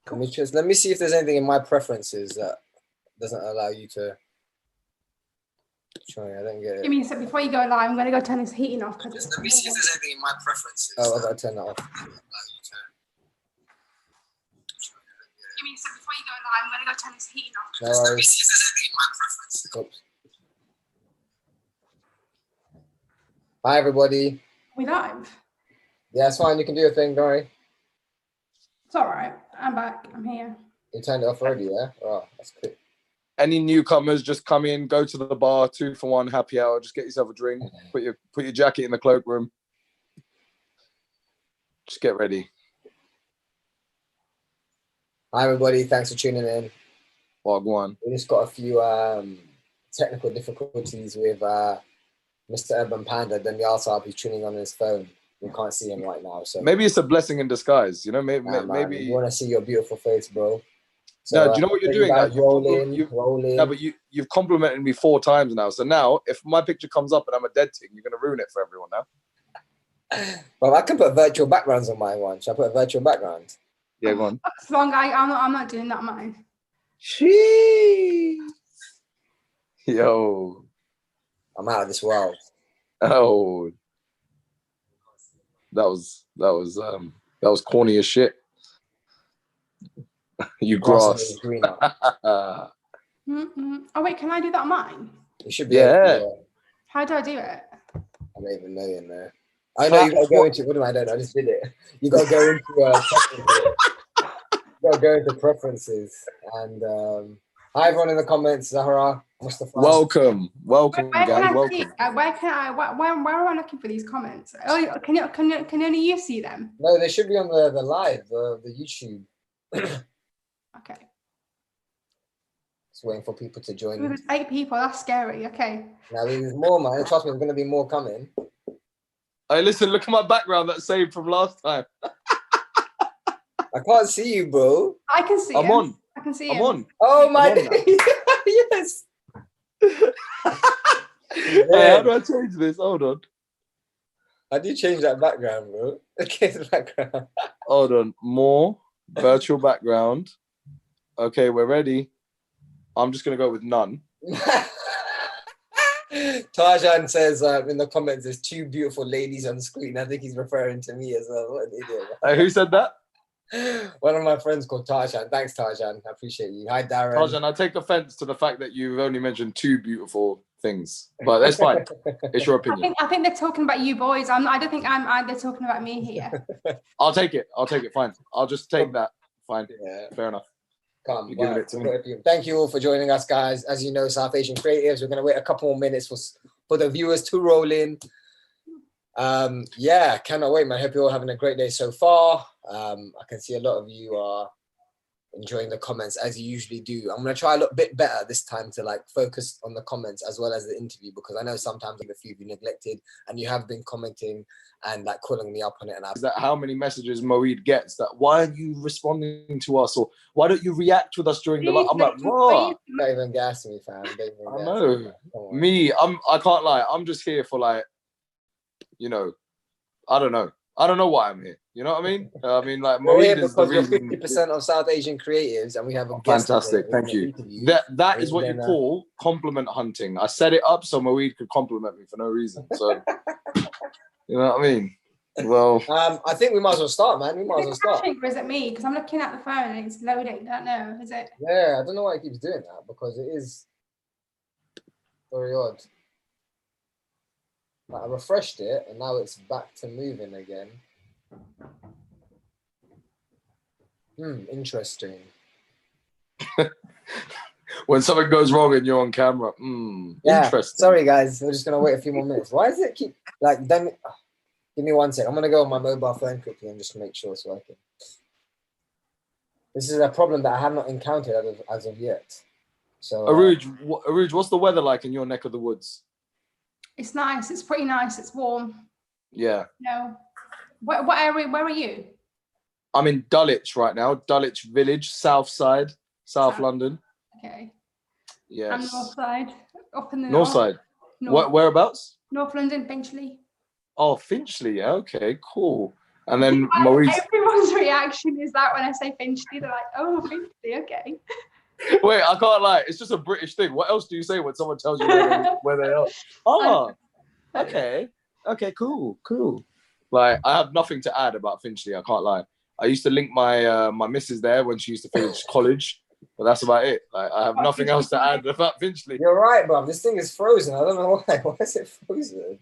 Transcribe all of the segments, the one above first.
Cool. Let me see if there's anything in my preferences that doesn't allow you to. Sorry, I don't get it. Give me a sec before you go live. I'm going to go turn this heating off. Let me see if there's anything in my preferences. Oh, I got to turn that off. Give me a sec before you go live. I'm going to go turn this heating off. No worries. Let me see if there's anything in my preferences. Oops. Hi, everybody. We live? Yeah, it's fine. You can do your thing. Don't worry. It's all right. I'm back. I'm here. You turned it off already, yeah? Oh, that's good. Any newcomers, just come in, go to the bar, 2 for 1 happy hour. Just get yourself a drink. Put your jacket in the cloakroom. Just get ready. Hi, everybody. Thanks for tuning in. Well, go on. We just got a few technical difficulties with Mr. Urban Panda. Then the also he's tuning on his phone. We can't see him right now. So maybe it's a blessing in disguise. You know, maybe we want to see your beautiful face, bro. So, no, do you know what you're doing now? Rolling. No, but you've complimented me 4 times now. So now, if my picture comes up and I'm a dead thing, you're going to ruin it for everyone now. Well, I can put virtual backgrounds on my one. Should I put a virtual background? Yeah, go on. As long I'm not doing that, mine. Jeez. Yo. I'm out of this world. Oh. That was corny as shit. You grass. Oh wait, can I do that on mine? You should be. Yeah. How do I do it? I don't even know in there. I know you gotta go into. What do I don't know? I just did it. You gotta go into. You gotta go into preferences and. Hi everyone in the comments. Zahra, Mustafa. Welcome, where guys. Welcome. Where am I looking for these comments? Oh, can only you see them? No, they should be on the live, the YouTube. Okay. Just waiting for people to join. There's 8 people. That's scary. Okay. Now there's more, man. Trust me, there's gonna be more coming. Hey, listen, look at my background that's saved from last time. I can't see you, bro. I can see. I'm on. I can see I'm him. on. Oh my yes. Hey, how do I change this? Hold on. How do you change that background, bro? Okay, the background. Hold on. More virtual background. Okay, we're ready. I'm just gonna go with none. Tarjan says in the comments, there's 2 beautiful ladies on the screen. I think he's referring to me as well. What an idiot. Who said that? One of my friends called Tarjan. Thanks, Tarjan. I appreciate you. Hi, Darren. Tarjan, I take offense to the fact that you've only mentioned 2 beautiful things, but that's fine. It's your opinion. I think they're talking about you boys. I don't think they're talking about me here. I'll take it. Fine. I'll just take that. Fine. Yeah. Fair enough. Come, you're giving it to me. Thank you all for joining us, guys. As you know, South Asian Creatives, we're going to wait a couple more minutes for the viewers to roll in. Yeah, cannot wait, man. Hope you're all having a great day so far. I can see a lot of you are enjoying the comments as you usually do. I'm going to try a little bit better this time to focus on the comments as well as the interview, because I know sometimes a few of you neglected and you have been commenting and calling me up on it. And is that how many messages Moeed gets that why are you responding to us, or why don't you react with us during the live? I'm like, bro, not even gas me, fam. I know. I can't lie. I'm just here for I don't know. I don't know why I'm here. You know what I mean? Moeed is the reason. You're 50% of South Asian Creatives, and we have a guest. Fantastic, thank you. That is what you call compliment hunting. I set it up so Moeed could compliment me for no reason. So, you know what I mean? Well, I think we might as well start, man. We might as well start. Or is it me? Because I'm looking at the phone and it's loading. I don't know. Is it? Yeah, I don't know why it keeps doing that, because it is very odd. I refreshed it and now it's back to moving again. Interesting. When something goes wrong and you're on camera, yeah, interesting. Sorry guys, we're just gonna wait a few more minutes. Why does it keep then give me 1 sec. I'm gonna go on my mobile phone quickly and just make sure it's working. This is a problem that I have not encountered as of yet. So Arooj, what's the weather like in your neck of the woods? It's nice. It's pretty nice. It's warm. Yeah. No. What area? Where are you? I'm in Dulwich right now. Dulwich Village, South Side, South London. Okay. Yes. I'm North Side, up in the North Side. Whereabouts? North London, Finchley. Oh, Finchley. Okay, cool. And then Maurice. Everyone's reaction is that when I say Finchley, they're like, "Oh, Finchley, okay." Wait, I can't lie. It's just a British thing. What else do you say when someone tells you where they are? Oh, okay, cool. Like, I have nothing to add about Finchley. I can't lie. I used to link my my missus there when she used to finish college, but that's about it. Like, I have nothing else to add about Finchley. You're right, bro. This thing is frozen. I don't know why. Why is it frozen?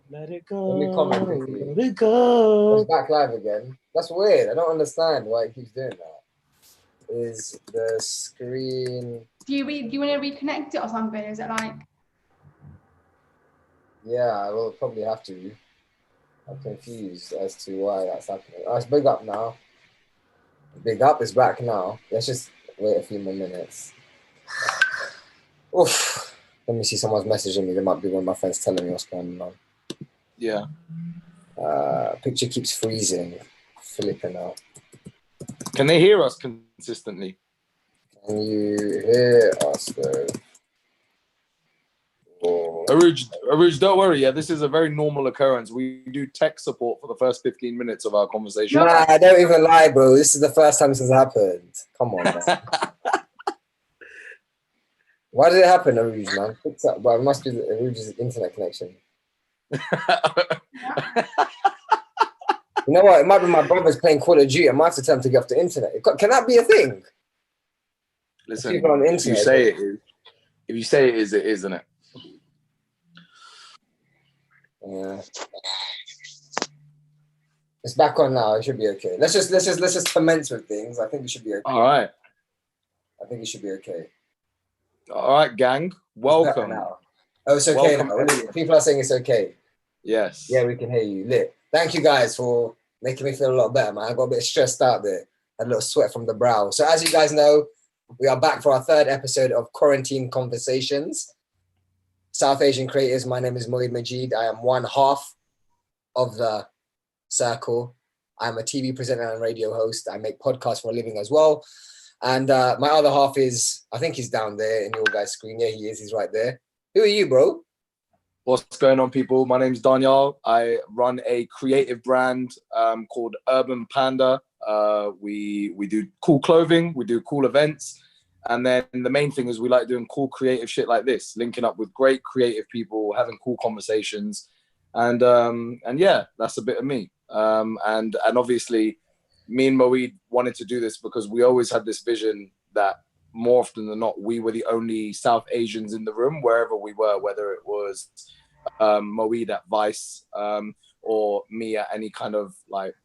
Let it go. Let me comment quickly. Let it go. It's back live again. That's weird. I don't understand why it keeps doing that. Is the screen? Do you want to reconnect it or something? Is it like? Yeah, I will probably have to. I'm confused as to why that's happening. Oh, it's big up now. Big up is back now. Let's just wait a few more minutes. Oof. Let me see, someone's messaging me. There might be one of my friends telling me what's going on. Yeah. Picture keeps freezing. Flipping out. Can they hear us consistently? Can you hear us though? Oh. Arooj, don't worry. Yeah, this is a very normal occurrence. We do tech support for the first 15 minutes of our conversation. Nah, I don't even lie, bro. This is the first time this has happened. Come on, man. Why did it happen, Arooj, man? Fix up. Well, it must be Arooj's internet connection. You know what? It might be my brother's playing Call of Duty. I might have to tell him to get off the internet. Can that be a thing? Listen, People on the internet, if you say it is, it is, isn't it? Yeah. It's back on now. It should be okay. Let's just commence with things. I think it should be okay. All right. I think it should be okay. All right, gang. Welcome. Now. Oh, it's okay now. People are saying it's okay. Yes. Yeah, we can hear you. Lit. Thank you guys for making me feel a lot better, man. I got a bit stressed out there. Had a little sweat from the brow. So as you guys know, we are back for our third episode of Quarantine Conversations. South Asian creators. My name is Moeed Majid. I am one half of the circle. I'm a TV presenter and radio host. I make podcasts for a living as well. And my other half is, I think he's down there in your guys' screen. Yeah, he is. He's right there. Who are you, bro? What's going on, people? My name's Daniel. I run a creative brand called Urban Panda. We do cool clothing. We do cool events. And then the main thing is we like doing cool creative shit like this, linking up with great creative people, having cool conversations. And yeah, that's a bit of me. And obviously, me and Moeed wanted to do this because we always had this vision that more often than not, we were the only South Asians in the room, wherever we were, whether it was Moeed at Vice or me at any kind of like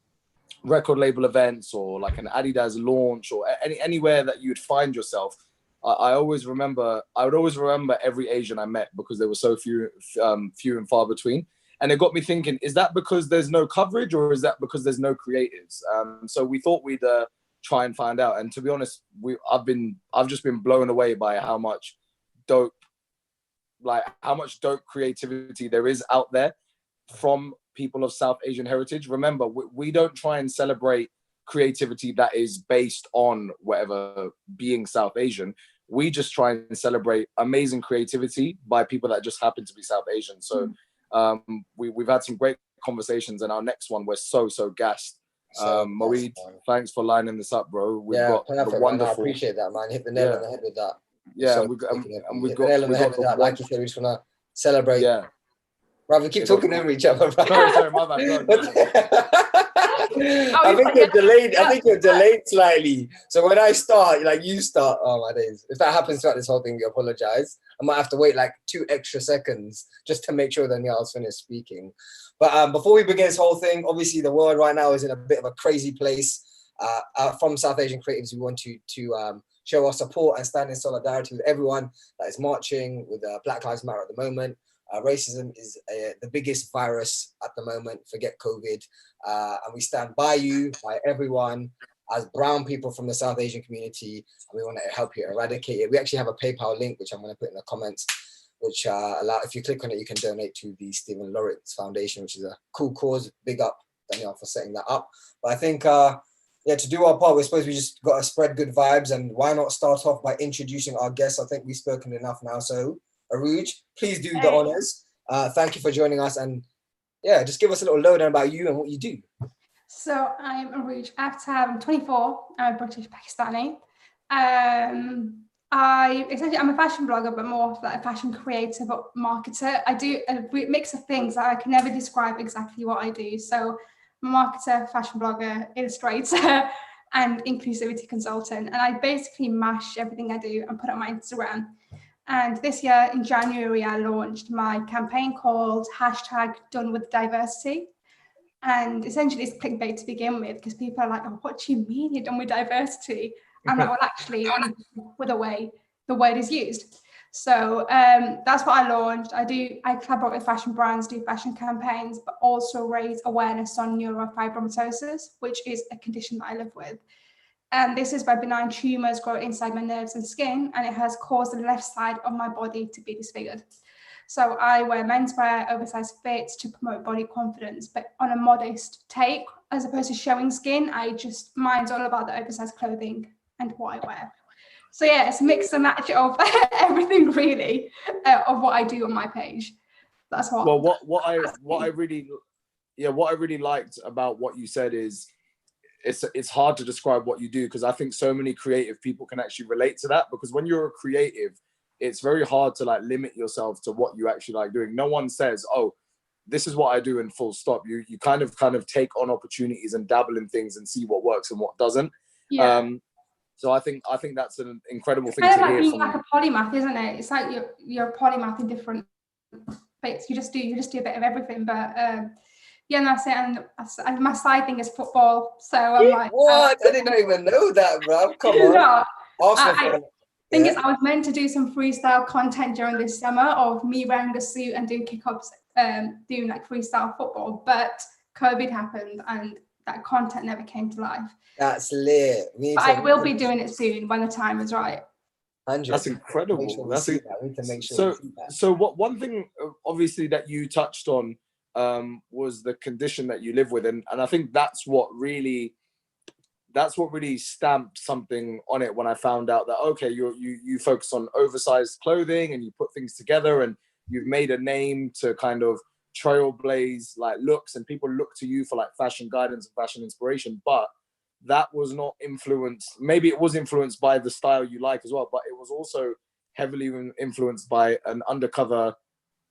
record label events or like an Adidas launch or anywhere that you'd find yourself. I would always remember every Asian I met because there were so few and far between. And it got me thinking, is that because there's no coverage or is that because there's no creatives? So we thought we'd try and find out. And to be honest, I've just been blown away by how much dope creativity there is out there from people of South Asian heritage. Remember, we don't try and celebrate creativity that is based on whatever being South Asian. We just try and celebrate amazing creativity by people that just happen to be South Asian. So we've had some great conversations, and our next one, we're so gassed. Moeed, thanks for lining this up, bro. We've got perfect, the wonderful. Man. I appreciate that, man. Hit the nail on the head with that. Yeah, so we've got the nail on the head with that. Like you said, we just want to celebrate. Yeah. Rather keep talking over each other. Sorry, my bad. I think you're delayed. I think you're delayed slightly. So when I start, like you start. Oh my days! If that happens throughout this whole thing, we apologize. I might have to wait like 2 extra seconds just to make sure Danielle's finished speaking. But before we begin this whole thing, obviously the world right now is in a bit of a crazy place. From South Asian creatives, we want to show our support and stand in solidarity with everyone that is marching with Black Lives Matter at the moment. Racism is the biggest virus at the moment. Forget COVID. And we stand by you, by everyone, as brown people from the South Asian community. And we want to help you eradicate it. We actually have a PayPal link, which I'm going to put in the comments, which if you click on it, you can donate to the Stephen Lawrence Foundation, which is a cool cause. Big up, Danielle, for setting that up. But I think, to do our part, we're supposed to just got to spread good vibes. And why not start off by introducing our guests? I think we've spoken enough now. So, Arooj, please do the honors. Thank you for joining us. And yeah, just give us a little lowdown about you and what you do. So I'm Arooj Aftab. I'm 24. I'm a British Pakistani. I'm a fashion blogger, but more of like a fashion creator, but marketer. I do a mix of things that I can never describe exactly what I do. So I'm a marketer, fashion blogger, illustrator, and inclusivity consultant. And I basically mash everything I do and put it on my Instagram. And this year in January, I launched my campaign called #DoneWithDiversity. And essentially it's clickbait to begin with, because people are like, oh, what do you mean you're done with diversity? I'm like, well, actually, I'm with the word is used. So that's what I launched. I collaborate with fashion brands, do fashion campaigns, but also raise awareness on neurofibromatosis, which is a condition that I live with. And this is where benign tumors grow inside my nerves and skin, and it has caused the left side of my body to be disfigured. So I wear menswear, oversized fits to promote body confidence, but on a modest take, as opposed to showing skin. Mine's all about the oversized clothing and what I wear. So yeah, it's a mix and match of everything really, of what I do on my page. That's what. Well, what I really liked about what you said is it's hard to describe what you do, because I think so many creative people can actually relate to that, because when you're a creative, it's very hard to like limit yourself to what you actually like doing. No one says, oh, this is what I do and full stop. You kind of take on opportunities and dabble in things and see what works and what doesn't. Yeah. So I think that's an incredible thing Kind to of like hear being from like you. a polymath, isn't it? It's like you're a polymath in different bits. You just do a bit of everything. But yeah, and that's it. And my side thing is football. So I'm like, What? I didn't even know that, bro. Come on. no, Arsenal I fan. thing Yeah. is, I was meant to do some freestyle content during this summer of me wearing a suit and doing kickups, doing like freestyle football, but COVID happened and that content never came to life. That's lit. We need But to I will be doing it soon when the time is right. 100. That's Make sure incredible. we see that. We need to make sure we So see that. so what one thing obviously that you touched on was the condition that you live with, and I think that's what really stamped something on it when I found out that, okay, you focus on oversized clothing and you put things together and you've made a name to kind of trailblaze like looks, and people look to you for like fashion guidance and fashion inspiration. But that was not influenced. Maybe it was influenced by the style you like as well, but it was also heavily influenced by an undercover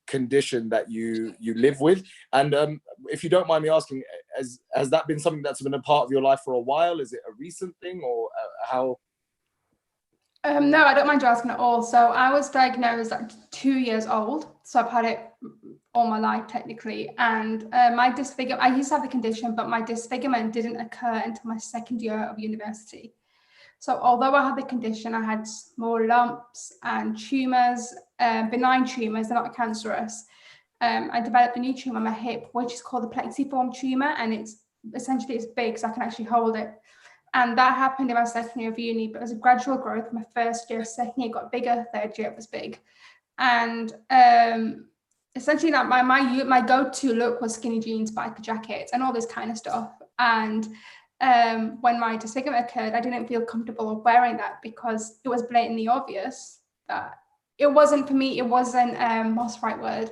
condition that you live with. And if you don't mind me asking, has that been something that's been a part of your life for a while? Is it a recent thing, or how? No, I don't mind you asking at all. So I was diagnosed at 2 years old. So I've had it all my life technically. And my disfigurement, I used to have the condition, but my disfigurement didn't occur until my second year of university. So although I had the condition, I had small lumps and tumors, benign tumors, they're not cancerous. I developed a new tumor on my hip, which is called the plexiform tumor. And it's big, so I can actually hold it. And that happened in my second year of uni, but it was a gradual growth. My first year, second year got bigger, third year it was big. And essentially like my go-to look was skinny jeans, biker jackets, and all this kind of stuff. And when my disfigurement occurred, I didn't feel comfortable wearing that because it was blatantly obvious that it wasn't for me. It wasn't, what's the right word?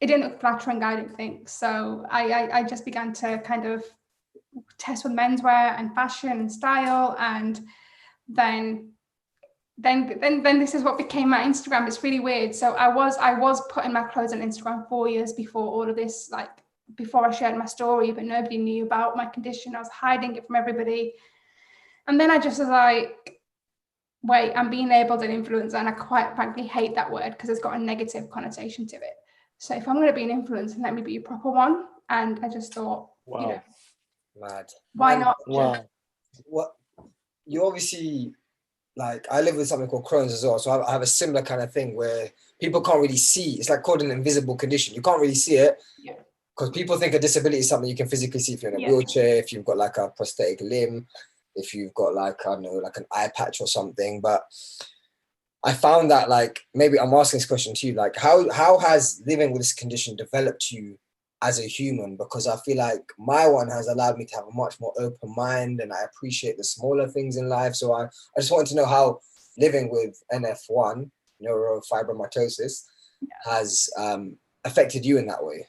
It didn't look flattering, I didn't think. So I just began to kind of test with menswear and fashion and style, and then this is what became my Instagram. It's really weird. So I was putting my clothes on Instagram 4 years before all of this, like before I shared my story, but nobody knew about my condition. I was hiding it from everybody. And then I just was like, wait, I'm being labeled an influencer, and I quite frankly hate that word because it's got a negative connotation to it. So if I'm going to be an influencer, let me be a proper one. And I just thought, Wow. you know, Mad. why And not? Wow. what you obviously, like, I live with something called Crohn's as well, so I have a similar kind of thing where people can't really see. It's like called an invisible condition. You can't really see it because people think a disability is something you can physically see if you're in a wheelchair, if you've got like a prosthetic limb, if you've got like, I don't know, like an eye patch or something. But I found that, like, maybe I'm asking this question to you, like, how has living with this condition developed you as a human? Because I feel like my one has allowed me to have a much more open mind, and I appreciate the smaller things in life. So I just wanted to know how living with NF1, neurofibromatosis, has affected you in that way.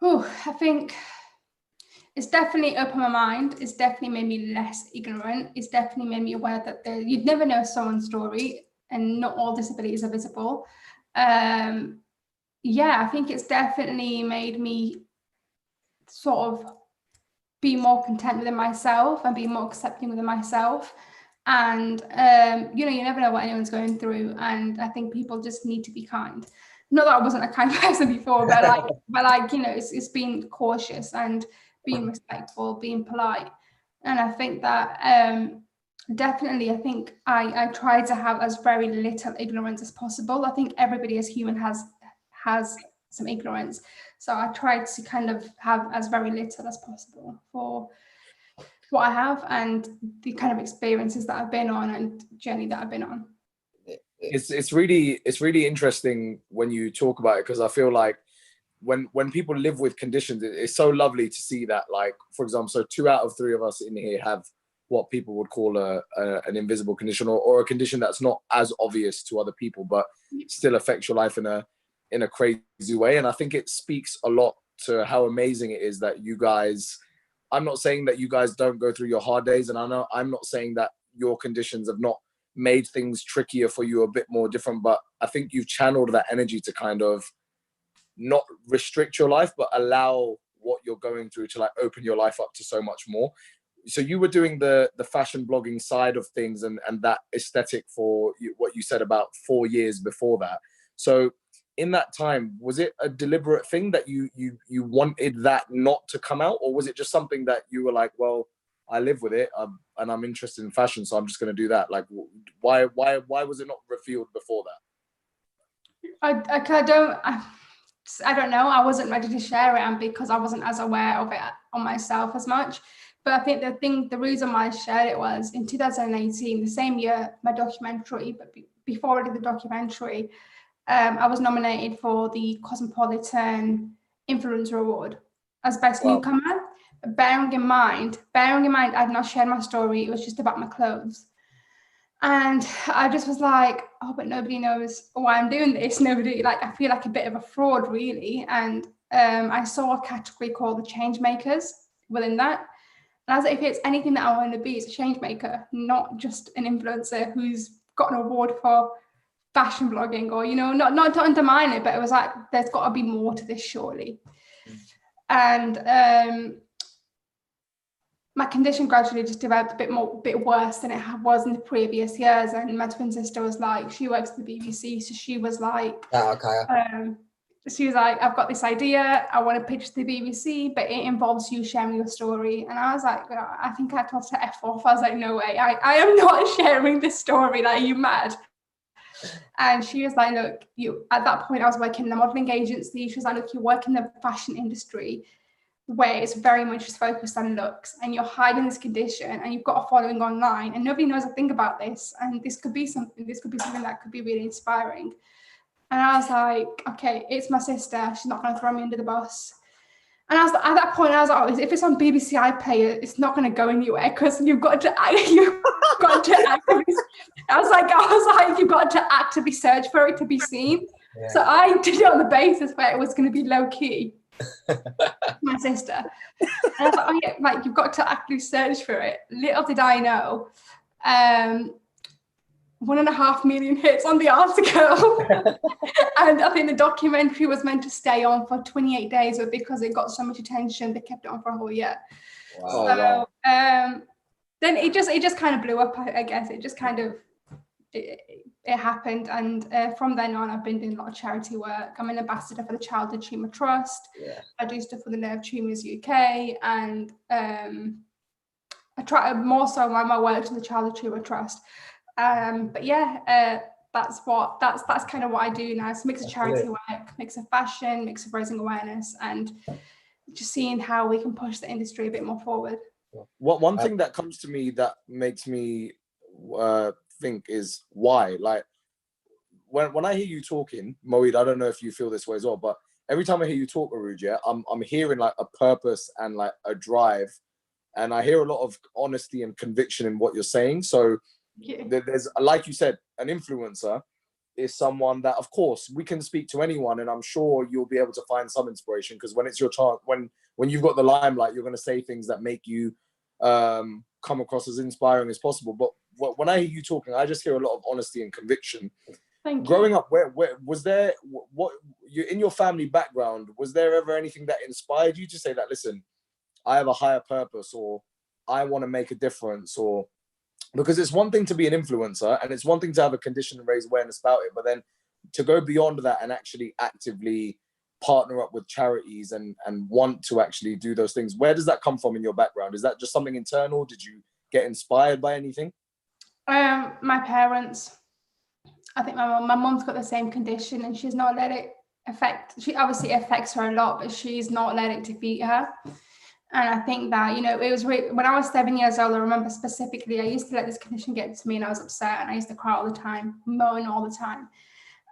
Oh, I think it's definitely opened my mind. It's definitely made me less ignorant. It's definitely made me aware that you'd never know someone's story, and not all disabilities are visible. Yeah, I think it's definitely made me sort of be more content within myself and be more accepting within myself. And you know, you never know what anyone's going through, and I think people just need to be kind. Not that I wasn't a kind person before, but like you know, it's being cautious and being respectful, being polite. And I think that definitely, I think I try to have as very little ignorance as possible. I think everybody as human has some ignorance, so I try to kind of have as very little as possible for what I have and the kind of experiences that I've been on and journey that I've been on. It's really interesting when you talk about it, because I feel like when people live with conditions, it's so lovely to see that, like, for example, so 2 out of 3 of us in here have what people would call an invisible condition, or a condition that's not as obvious to other people, but still affects your life in a crazy way. And I think it speaks a lot to how amazing it is that you guys, I'm not saying that you guys don't go through your hard days, and I'm not saying that your conditions have not made things trickier for you, a bit more different, but I think you've channeled that energy to kind of not restrict your life, but allow what you're going through to like open your life up to so much more. So you were doing the fashion blogging side of things and that aesthetic for what you said about 4 years before that. So in that time, was it a deliberate thing that you wanted that not to come out, or was it just something that you were like, well, I live with it, and I'm interested in fashion, so I'm just going to do that? Like, why was it not revealed before that? I don't know. I wasn't ready to share it, and because I wasn't as aware of it on myself as much. But I think the reason why I shared it was in 2018, the same year my documentary. But before I did the documentary, I was nominated for the Cosmopolitan Influencer Award as Best Newcomer. Bearing in mind, I've not shared my story. It was just about my clothes. And I just was like, oh, but nobody knows why I'm doing this. Nobody, like, I feel like a bit of a fraud, really. And I saw a category called the change makers within that. And I was like, if it's anything that I want to be, it's a change maker, not just an influencer who's got an award for fashion blogging, or, you know, not to undermine it, but it was like, there's got to be more to this, surely. And my condition gradually just developed a bit worse than it was in the previous years. And my twin sister was like, she works at the BBC, so she was like, she was like, I've got this idea, I want to pitch to the BBC, but it involves you sharing your story. And I was like, I think I told her to F off. I was like, no way, I am not sharing this story. Like, are you mad? And she was like, look, you, at that point I was working in a modeling agency. She was like, look, you work in the fashion industry where it's very much focused on looks, and you're hiding this condition, and you've got a following online, and nobody knows a thing about this, and this could be something that could be really inspiring. And I was like, okay, it's my sister, she's not going to throw me under the bus. And I was at that point, I was like, oh, if it's on BBC iPlayer, it's not going to go anywhere, because you've got to actively, I was like, you've got to actively search for it to be seen. Yeah. So I did it on the basis where it was going to be low key. My sister. And I was like, oh yeah, like, you've got to actively search for it. Little did I know, 1.5 million hits on the article. And I think the documentary was meant to stay on for 28 days, but because it got so much attention, they kept it on for a whole year. Wow. So then it just kind of blew up, I guess. It just kind of it happened, and from then on I've been doing a lot of charity work. I'm an ambassador for the Childhood Tumour Trust. I do stuff for the Nerve Tumours UK, and I try more so my work to the Childhood Tumour Trust. But yeah, that's kind of what I do now. It's a mix of charity work, mix of fashion, mix of raising awareness, and just seeing how we can push the industry a bit more forward. One thing that comes to me that makes me think is why, like, when I hear you talking, Moeed, I don't know if you feel this way as well, but every time I hear you talk, Arooj, I'm hearing like a purpose and like a drive, and I hear a lot of honesty and conviction in what you're saying. So there's, like you said, an influencer is someone that, of course, we can speak to anyone, and I'm sure you'll be able to find some inspiration, because when it's your chance, when you've got the limelight, you're going to say things that make you come across as inspiring as possible. But when I hear you talking, I just hear a lot of honesty and conviction. Thank you. Growing up, where was there, what you, in your family background, was there ever anything that inspired you to say that, listen, I have a higher purpose, or I want to make a difference? Or, because it's one thing to be an influencer, and it's one thing to have a condition and raise awareness about it, but then to go beyond that and actually actively partner up with charities and want to actually do those things, where does that come from in your background? Is that just something internal? Did you get inspired by anything? My parents. I think my mum's got the same condition, and she's not let it affect. She obviously affects her a lot, but she's not let it defeat her. And I think that, you know, it was when I was 7 years old, I remember specifically, I used to let this condition get to me, and I was upset, and I used to cry all the time, moan all the time.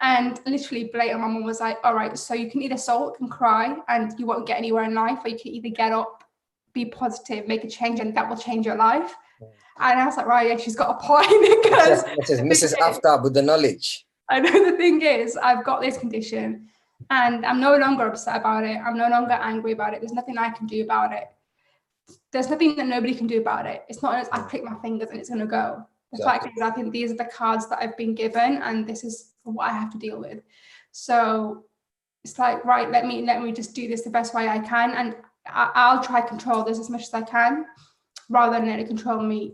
And literally blatant, my mum was like, all right, so you can either sulk and cry and you won't get anywhere in life, or you can either get up, be positive, make a change, and that will change your life. And I was like, right, yeah, she's got a point. Because Mrs. Aftab with the knowledge. I know the thing is, I've got this condition, and I'm no longer upset about it. I'm no longer angry about it. There's nothing I can do about it. There's nothing that nobody can do about it. It's not as I click my fingers and it's going to go. The fact is, I think these are the cards that I've been given, and this is what I have to deal with. So it's like, right, let me just do this the best way I can, and I'll try to control this as much as I can, rather than let it control me.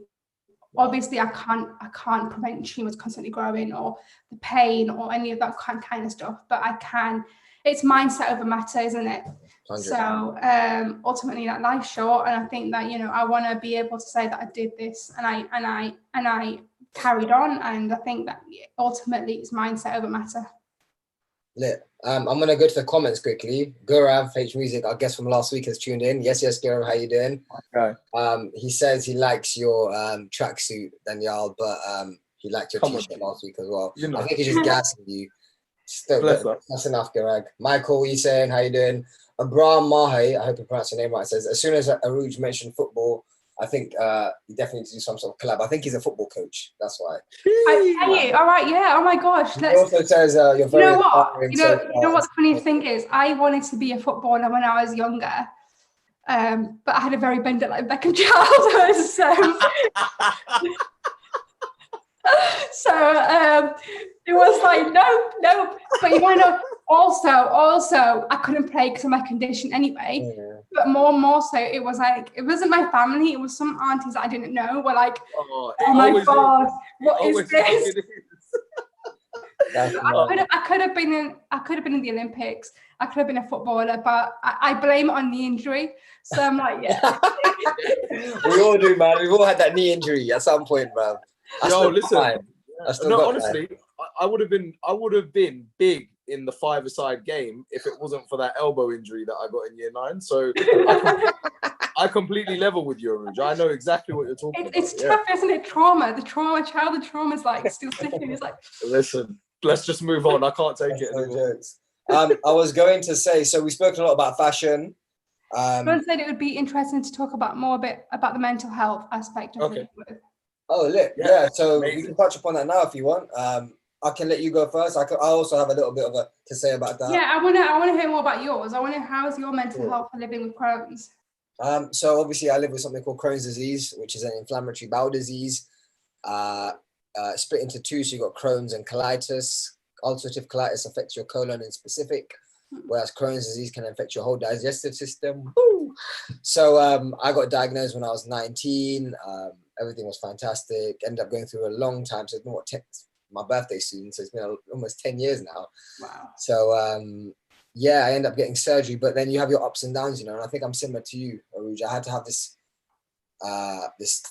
Obviously, I can't prevent tumors constantly growing, or the pain, or any of that kind of stuff, but I can. It's mindset over matter, isn't it? 100%. So ultimately, that life's short, and I think that, you know, I want to be able to say that I did this, and I carried on, and I think that ultimately it's mindset over matter. Lit. I'm gonna go to the comments quickly. Gaurav H Music, our guest from last week, has tuned in. Yes, Gaurav, how you doing? Okay. He says he likes your tracksuit, Danielle, but he liked your t-shirt last week as well. You know. I think he's just gassing you. Still, that's enough, Gaurav. Michael, what are you saying? How you doing? Abraham Mahe, I hope you pronounced your name right, says, as soon as Arooj mentioned football, I think you definitely need to do some sort of collab. I think he's a football coach. That's why. I tell you, all right, yeah. Oh my gosh. He also says you're very. You know what? You know what the funny thing is? I wanted to be a footballer when I was younger, but I had a very bend like Beckham childhood. So it was like no. But you want to know? Also, I couldn't play because of my condition anyway. Yeah. But more so, it was like, it wasn't my family. It was some aunties that I didn't know. Were like, oh my God, what is this? I could have been in the Olympics. I could have been a footballer, but I blame it on the injury. So I'm like, yeah. We all do, man. We've all had that knee injury at some point, man. Yo, listen. No, honestly, I would have been big in the five-a-side game if it wasn't for that elbow injury that I got in year 9. So I completely level with you, Arooj. I know exactly what you're talking about. It's tough, isn't it? Childhood trauma is like still sticking. It's like, listen, let's just move on. I can't take it anymore. I was going to say, so we've spoken a lot about fashion. Someone said it would be interesting to talk about a bit about the mental health aspect of it. Oh, lit. Yeah, so amazing. We can touch upon that now if you want. I can let you go first. I also have a little bit to say about that. Yeah, I want to hear more about yours. I want to know, how's your mental health for living with Crohn's? So obviously I live with something called Crohn's disease, which is an inflammatory bowel disease. Split into two, so you've got Crohn's and colitis. Ulcerative colitis affects your colon in specific, whereas Crohn's disease can affect your whole digestive system. Woo! So I got diagnosed when I was 19. Everything was fantastic. Ended up going through a long time. So it's been my birthday soon, so it's been almost 10 years now. Wow. So I ended up getting surgery, but then you have your ups and downs, you know, and I think I'm similar to you, Arooj. I had to have this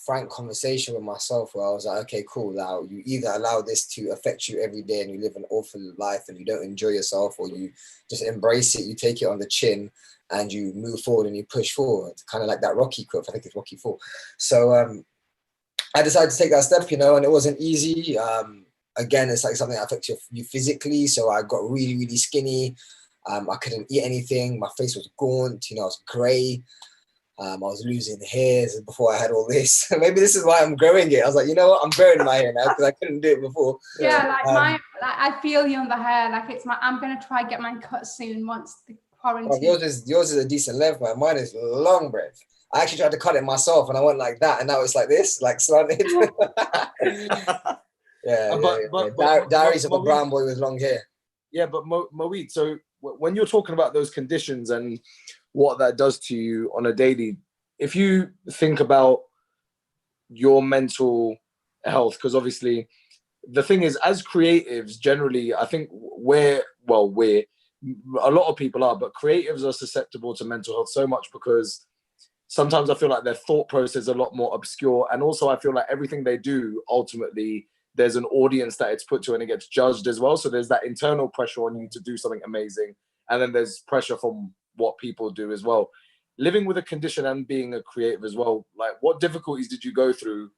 frank conversation with myself where I was like, okay, cool, now you either allow this to affect you every day and you live an awful life and you don't enjoy yourself, or you just embrace it, you take it on the chin and you move forward and you push forward, kind of like that Rocky quote. I think it's Rocky 4. So I decided to take that step, you know, and it wasn't easy. Again, it's like something that affects you physically. So I got really, really skinny. I couldn't eat anything. My face was gaunt, you know, I was gray. I was losing hairs before I had all this. Maybe this is why I'm growing it. I was like, you know what? I'm growing my hair now because I couldn't do it before. Yeah, I feel you on the hair. Like I'm gonna try get mine cut soon once the quarantine. Yours is a decent length, man. Mine is long, breath. I actually tried to cut it myself, and I went like that, and now it's like this, like slanted. Diaries of a brown boy with long hair. Yeah, but Moeed, so when you're talking about those conditions and what that does to you on a daily, if you think about your mental health, because obviously the thing is, as creatives, generally, I think a lot of people are, but creatives are susceptible to mental health so much because sometimes I feel like their thought process is a lot more obscure. And also I feel like everything they do, ultimately, there's an audience that it's put to and it gets judged as well. So there's that internal pressure on you to do something amazing. And then there's pressure from what people do as well. Living with a condition and being a creative as well, like what difficulties did you go through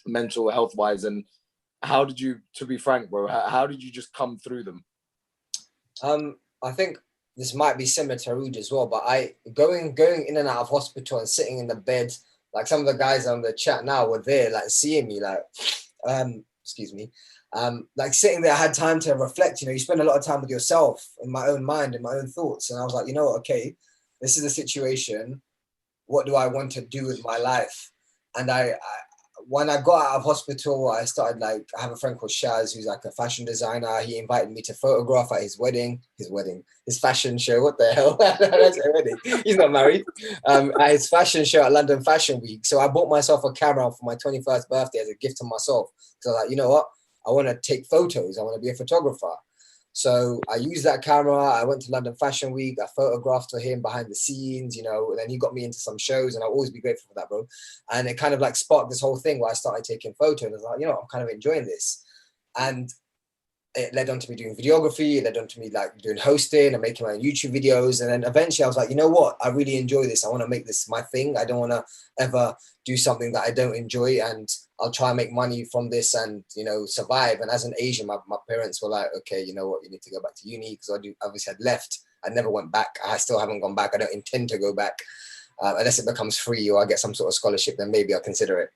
mental health wise? And how did you, to be frank, bro, how did you just come through them? I think this might be similar to Arooj as well, but going in and out of hospital and sitting in the bed, like some of the guys on the chat now were there, like seeing me, like, excuse me, like sitting there, I had time to reflect. You know, you spend a lot of time with yourself, in my own mind, in my own thoughts, and I was like, you know what, okay, this is the situation. What do I want to do with my life? And when I got out of hospital, I started I have a friend called Shaz, who's like a fashion designer. He invited me to photograph at his fashion show. What the hell? That's a wedding. He's not married. At his fashion show at London Fashion Week. So I bought myself a camera for my 21st birthday as a gift to myself. So like, you know what? I want to take photos. I want to be a photographer. So I used that camera. I went to London Fashion Week. I photographed for him behind the scenes, you know, and then he got me into some shows, and I'll always be grateful for that, bro. And it kind of like sparked this whole thing where I started taking photos. And I was like, you know, I'm kind of enjoying this. And it led on to me doing videography. It led on to me like doing hosting and making my own YouTube videos. And then eventually I was like, you know what? I really enjoy this. I want to make this my thing. I don't want to ever do something that I don't enjoy, and I'll try and make money from this and, you know, survive. And as an Asian, my parents were like, okay, you know what? You need to go back to uni, because I obviously had left. I never went back. I still haven't gone back. I don't intend to go back unless it becomes free or I get some sort of scholarship, then maybe I'll consider it.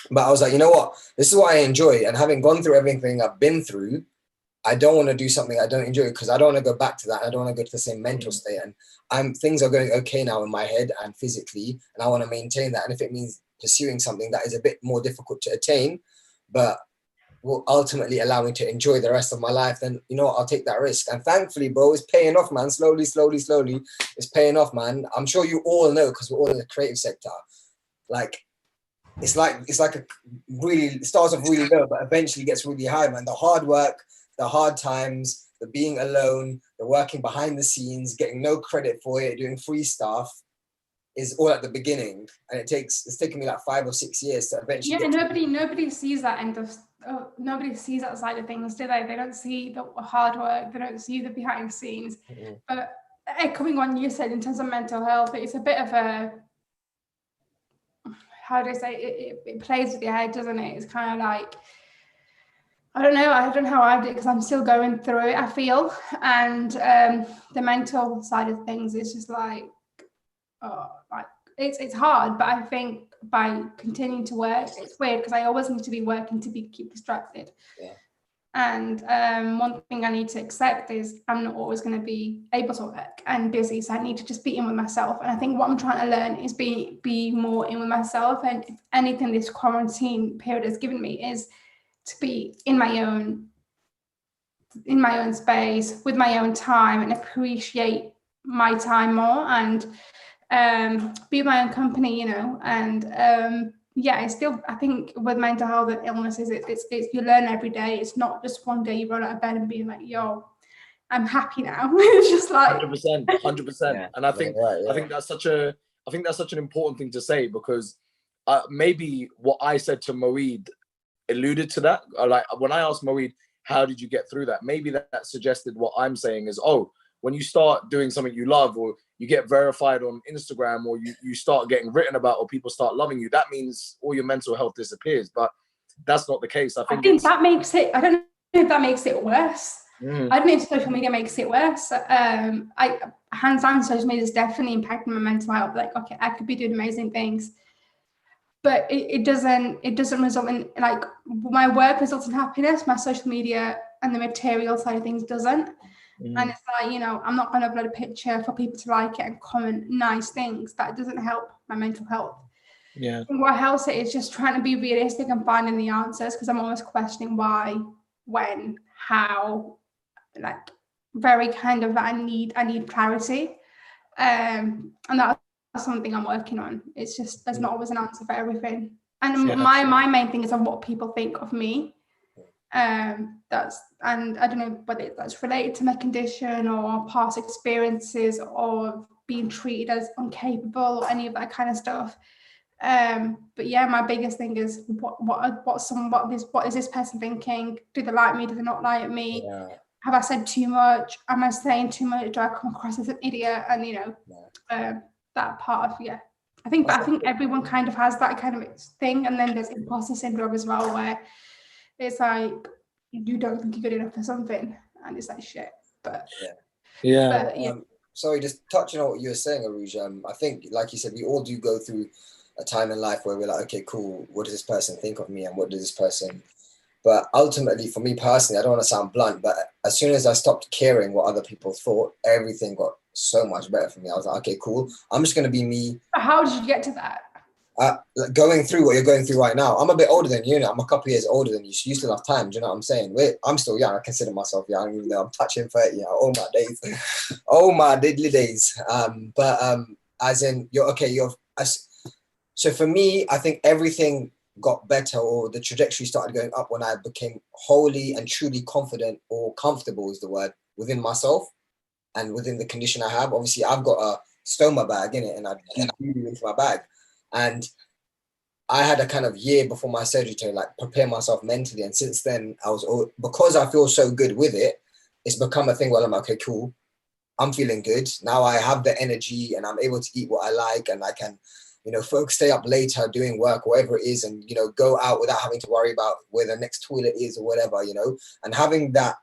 But I was like, you know what? This is what I enjoy. And having gone through everything I've been through, I don't want to do something I don't enjoy, because I don't want to go back to that. I don't want to go to the same mental state. And things are going okay now in my head and physically, and I want to maintain that. And if it means pursuing something that is a bit more difficult to attain, but will ultimately allow me to enjoy the rest of my life, then, you know what, I'll take that risk. And thankfully, bro, it's paying off, man. Slowly, it's paying off, man. I'm sure you all know, because we're all in the creative sector. Like, it's like a really, it starts off really low, but eventually gets really high, man. The hard work, the hard times, the being alone, the working behind the scenes, getting no credit for it, doing free stuff, is all at the beginning, and it's taken me like 5 or 6 years to eventually. Yeah, nobody sees that end of. Nobody sees that side of things, do they? They don't see the hard work. They don't see the behind the scenes. Mm-hmm. But coming on, you said in terms of mental health, it's a bit of a, how do I say it plays with your head, doesn't it? It's kind of like, I don't know how I did, because I'm still going through it, I feel. And the mental side of things is just like, it's hard. But I think by continuing to work, it's weird because I always need to be working to keep distracted. Yeah. And one thing I need to accept is I'm not always going to be able to work and busy, so I need to just be in with myself. And I think what I'm trying to learn is be more in with myself. And if anything this quarantine period has given me is to be in my own space with my own time, and appreciate my time more, and be my own company, you know. And yeah, it's still, I think with mental health and illnesses, it's you learn every day. It's not just one day you roll out of bed and being like, yo, I'm happy now. It's just like 100%. Yeah. And I think I think that's such an important thing to say, because maybe what I said to Moeed alluded to that. Like when I asked Moeed, how did you get through that? Maybe that suggested what I'm saying is, when you start doing something you love, or you get verified on Instagram, or you start getting written about, or people start loving you, that means all your mental health disappears. But that's not the case. I think that makes it, I don't know if that makes it worse. Mm. I don't know if social media makes it worse. Hands down, social media is definitely impacting my mental health. Like, okay, I could be doing amazing things, but it doesn't result in, like, my work results in happiness. My social media and the material side of things doesn't. And it's like, you know, I'm not going to upload a picture for people to like it and comment nice things. That doesn't help my mental health. Yeah. What helps it is just trying to be realistic and finding the answers, because I'm always questioning why, when, how, like, very kind of that I need clarity. And that's something I'm working on. It's just there's not always an answer for everything. And my main thing is on what people think of me. And I don't know whether that's related to my condition or past experiences or being treated as incapable or any of that kind of stuff. But yeah, my biggest thing is what is this person thinking? Do they like me? Do they not like me? Yeah. Have I said too much? Am I saying too much? Do I come across as an idiot? And you know, that part of I think everyone kind of has that kind of thing. And then there's imposter syndrome as well, where it's like you don't think you're good enough for something, and it's like shit. But sorry, just touching on what you were saying, Arooj. I think, like you said, we all do go through a time in life where we're like, okay, cool, what does this person think of me, and what does this person? But ultimately, for me personally, I don't want to sound blunt, but as soon as I stopped caring what other people thought, everything got so much better for me. I was like, okay, cool, I'm just going to be me. How did you get to that? Going through what you're going through right now. I'm a bit older than you, I'm a couple of years older than you, so you still have time. Do you know what I'm saying? I'm still young. I consider myself young, even though I'm touching 30. Oh my days, oh my diddly days. As in, so for me, I think everything got better, or the trajectory started going up when I became wholly and truly confident, or comfortable is the word, within myself and within the condition I have. Obviously, I've got a stoma bag in it, and I keep breathing into my bag. And I had a kind of year before my surgery to like prepare myself mentally. And since then, because I feel so good with it, it's become a thing where I'm like, okay, cool, I'm feeling good. Now I have the energy and I'm able to eat what I like, and I can, you know, folks stay up later doing work, whatever it is, and, you know, go out without having to worry about where the next toilet is or whatever, you know, and having that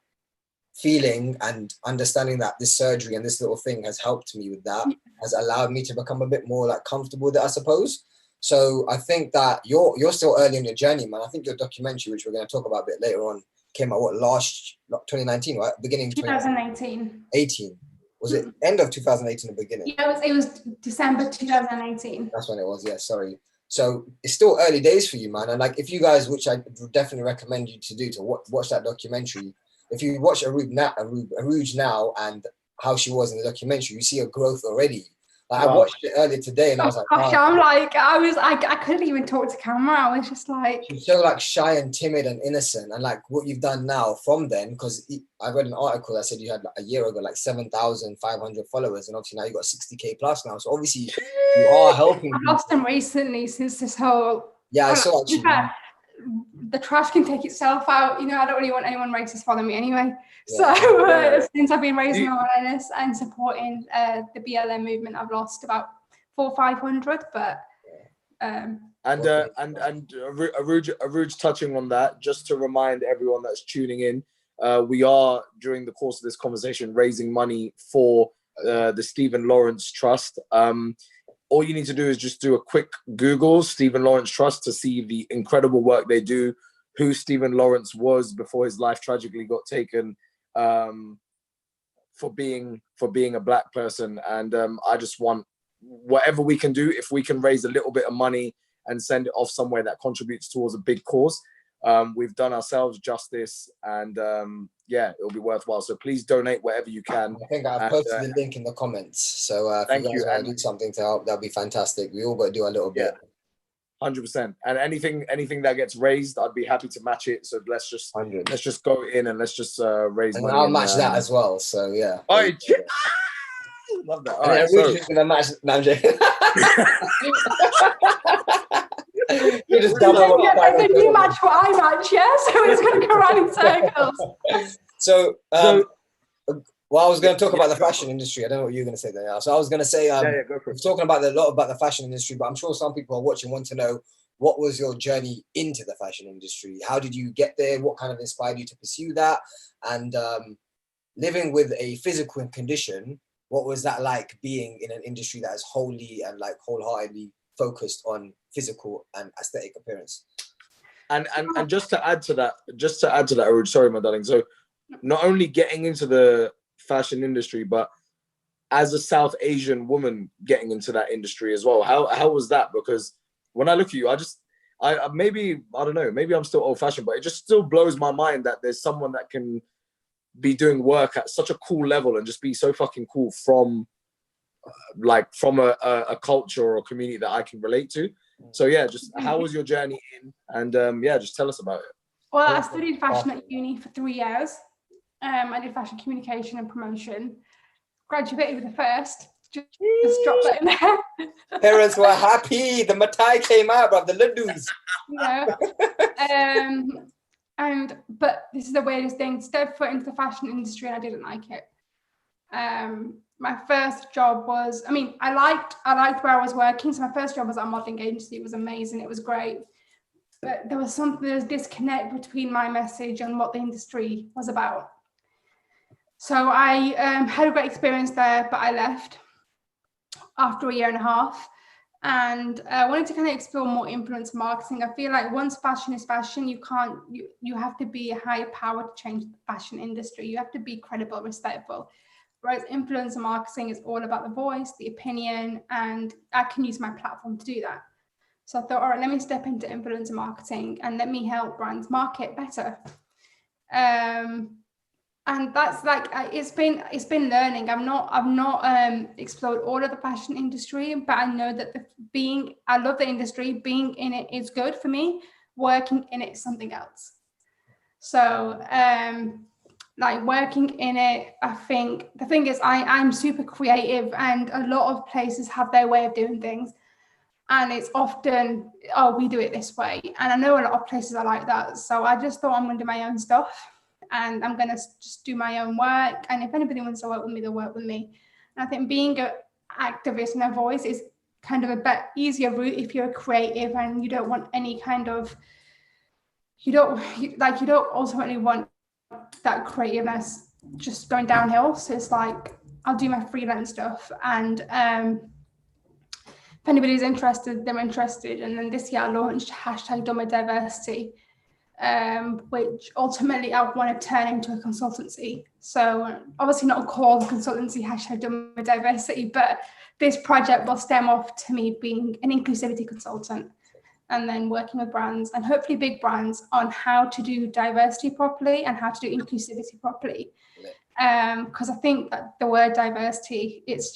feeling and understanding that this surgery and this little thing has helped me with that, has allowed me to become a bit more like comfortable with it, I suppose. So I think that you're still early in your journey, man. I think your documentary, which we're going to talk about a bit later on, came out 2019, right? Beginning 2018. 18. Was it end of 2018 or beginning? Yeah, it was December 2018. That's when it was, yeah, sorry. So it's still early days for you, man. And like, if you guys, which I would definitely recommend you to do, to watch that documentary. If you watch Arooj now and how she was in the documentary, you see her growth already. Like, wow. I watched it earlier today and I was like, gosh, I couldn't even talk to camera. I was just like, she's so like shy and timid and innocent. And like what you've done now from then, because I read an article that said you had like, a year ago like 7,500 followers, and obviously now you got 60K plus now. So obviously you are helping. I've lost them recently since this whole. Yeah, I saw actually. The trash can take itself out. You know, I don't really want anyone racist following me anyway. Yeah. So since I've been raising awareness and supporting the BLM movement, I've lost about 400 or 500. But and Arooj touching on that, just to remind everyone that's tuning in, we are during the course of this conversation raising money for the Stephen Lawrence Trust. All you need to do is just do a quick Google Stephen Lawrence Trust to see the incredible work they do, who Stephen Lawrence was before his life tragically got taken for being a black person. And I just want whatever we can do, if we can raise a little bit of money and send it off somewhere that contributes towards a big cause. We've done ourselves justice, and yeah, it'll be worthwhile. So please donate wherever you can. I think I've posted the link in the comments. So if you guys want to do something to help, that'll be fantastic. We all got to do a little bit. 100%. And anything that gets raised, I'd be happy to match it. So let's just go in and let's just raise money. I'll match that as well. So yeah. All right. Love that. All right. So gonna match. No, I'm joking. You just double up. Then you match what I match, yeah? So it's going to go around in circles. So, well, I was going to talk about the fashion industry. I don't know what you're going to say there. So I was going to say, go for it. We're talking about a lot about the fashion industry, but I'm sure some people are watching want to know, what was your journey into the fashion industry? How did you get there? What kind of inspired you to pursue that? And living with a physical condition, what was that like being in an industry that is wholly and like wholeheartedly focused on physical and aesthetic appearance? And just to add to that, Arooj, sorry, my darling. So not only getting into the fashion industry, but as a South Asian woman getting into that industry as well. How was that? Because when I look at you, I maybe, I don't know, maybe I'm still old fashioned, but it just still blows my mind that there's someone that can be doing work at such a cool level and just be so fucking cool from a culture or a community that I can relate to. So yeah, just how was your journey in? And yeah, just tell us about it. Well, I studied fashion at uni for 3 years. I did fashion communication and promotion. Graduated with a first. Just drop that in there. Parents were happy. The matai came out, bro. The laddus. Yeah. But this is the weirdest thing. Stepped foot into the fashion industry and I didn't like it. My first job was, I liked where I was working. So my first job was at a modeling agency. It was amazing. It was great. But there was disconnect between my message and what the industry was about. So I had a great experience there, but I left after 1.5 years. And I wanted to kind of explore more influencer marketing. I feel like once fashion is fashion, you have to be a higher power to change the fashion industry. You have to be credible, respectful. Whereas influencer marketing is all about the voice, the opinion, and I can use my platform to do that. So I thought, all right, let me step into influencer marketing and let me help brands market better. And that's like it's been learning. I've not explored all of the fashion industry, but I know that I love the industry. Being in it is good for me. Working in it is something else. So like working in it, I think the thing is I'm super creative, and a lot of places have their way of doing things, and it's often, oh, we do it this way. And I know a lot of places are like that. So I just thought I'm going to do my own stuff. And I'm going to just do my own work. And if anybody wants to work with me, they'll work with me. And I think being an activist and a voice is kind of a bit easier route if you're a creative and you don't want any kind of, you don't ultimately want that creativeness just going downhill. So it's like, I'll do my freelance stuff. And if anybody's interested, they're interested. And then this year I launched #DomaDiversity. Which ultimately I want to turn into a consultancy. So obviously not called consultancy #DomaDiversity, but this project will stem off to me being an inclusivity consultant and then working with brands and hopefully big brands on how to do diversity properly and how to do inclusivity properly. Because I think that the word diversity, it's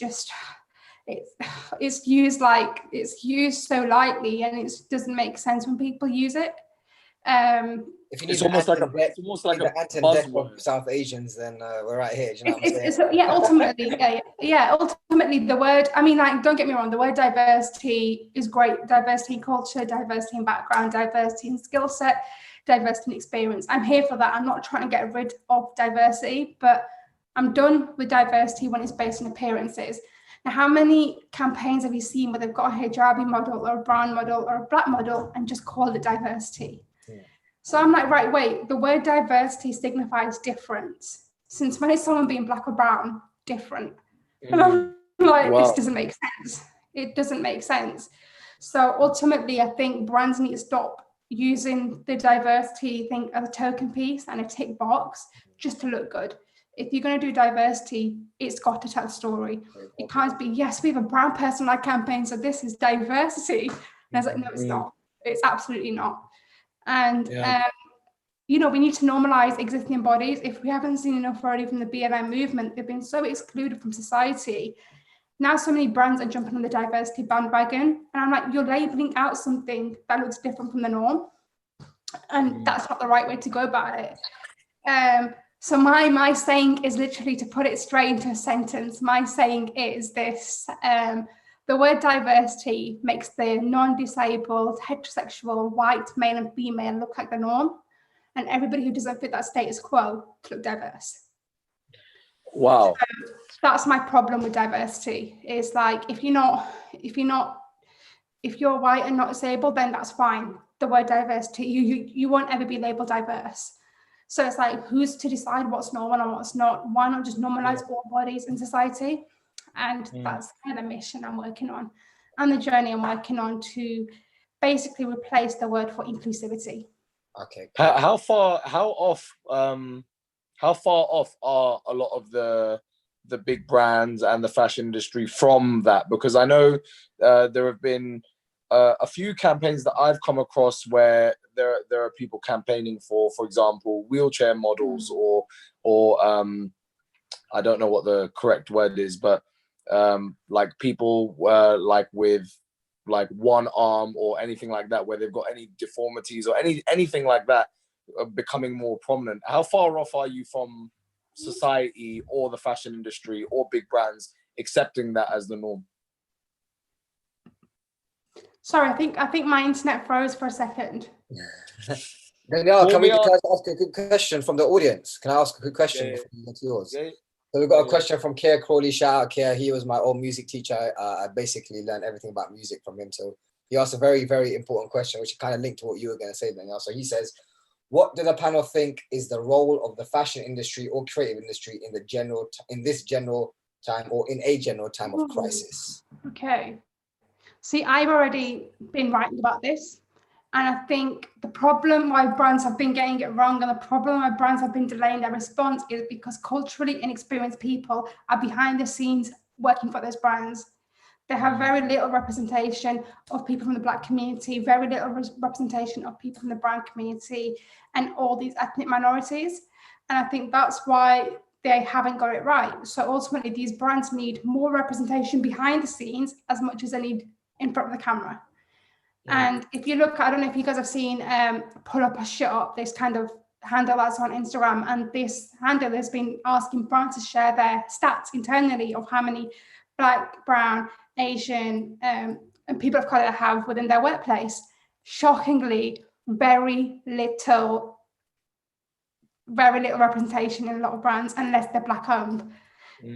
used so lightly and it doesn't make sense when people use it. If you need it's almost like a buzzword of South Asians, then we're right here. Do you know what I'm saying? Ultimately, the word. Don't get me wrong. The word diversity is great. Diversity in culture, diversity in background, diversity in skill set, diversity in experience. I'm here for that. I'm not trying to get rid of diversity, but I'm done with diversity when it's based on appearances. Now, how many campaigns have you seen where they've got a hijabi model or a brown model or a black model and just call it diversity? So I'm like, right, wait, the word diversity signifies difference. Since when is someone being black or brown different? And I'm like, This doesn't make sense. It doesn't make sense. So ultimately, I think brands need to stop using the diversity thing as a token piece and a tick box just to look good. If you're going to do diversity, it's got to tell a story. It can't be, yes, we have a brown person on our campaign, so this is diversity. And I was like, no, it's not. It's absolutely not. And, we need to normalize existing bodies. If we haven't seen enough already from the BLM movement, they've been so excluded from society. Now so many brands are jumping on the diversity bandwagon. And I'm like, you're labeling out something that looks different from the norm. And that's not the right way to go about it. So my saying is literally, to put it straight into a sentence, my saying is this: the word diversity makes the non-disabled, heterosexual, white, male and female look like the norm, and everybody who doesn't fit that status quo to look diverse. Wow. So that's my problem with diversity. Is like, if you're white and not disabled, then that's fine. The word diversity, you won't ever be labeled diverse. So it's like, who's to decide what's normal and what's not? Why not just normalize all bodies in society? And that's kind of the mission I'm working on, and the journey I'm working on to basically replace the word for inclusivity. Okay. How far off are a lot of the big brands and the fashion industry from that? Because I know there have been a few campaigns that I've come across where there are people campaigning for example, wheelchair models or I don't know what the correct word is, but like people like with like one arm or anything like that, where they've got any deformities or anything like that, becoming more prominent. How far off are you from society or the fashion industry or big brands accepting that as the norm? Sorry, I think my internet froze for a second. Danielle, can I ask a good question from the audience? Can I ask a good question before you get to yours? Yeah. So we've got a question from Kier Crawley. Shout out Kier. He was my old music teacher. I basically learned everything about music from him. So he asked a very, very important question, which kind of linked to what you were going to say, Danielle. So he says, what do the panel think is the role of the fashion industry or creative industry in this general time or in a general time of crisis? Okay. See, I've already been writing about this. And I think the problem why brands have been getting it wrong and the problem why brands have been delaying their response is because culturally inexperienced people are behind the scenes working for those brands. They have very little representation of people from the Black community, very little representation of people from the brown community and all these ethnic minorities. And I think that's why they haven't got it right. So ultimately, these brands need more representation behind the scenes as much as they need in front of the camera. And if you look, I don't know if you guys have seen Pull Up or Shut Up, this kind of handle that's on Instagram. And this handle has been asking brands to share their stats internally of how many Black, brown, Asian, and people of color have within their workplace. Shockingly, very little representation in a lot of brands unless they're Black owned.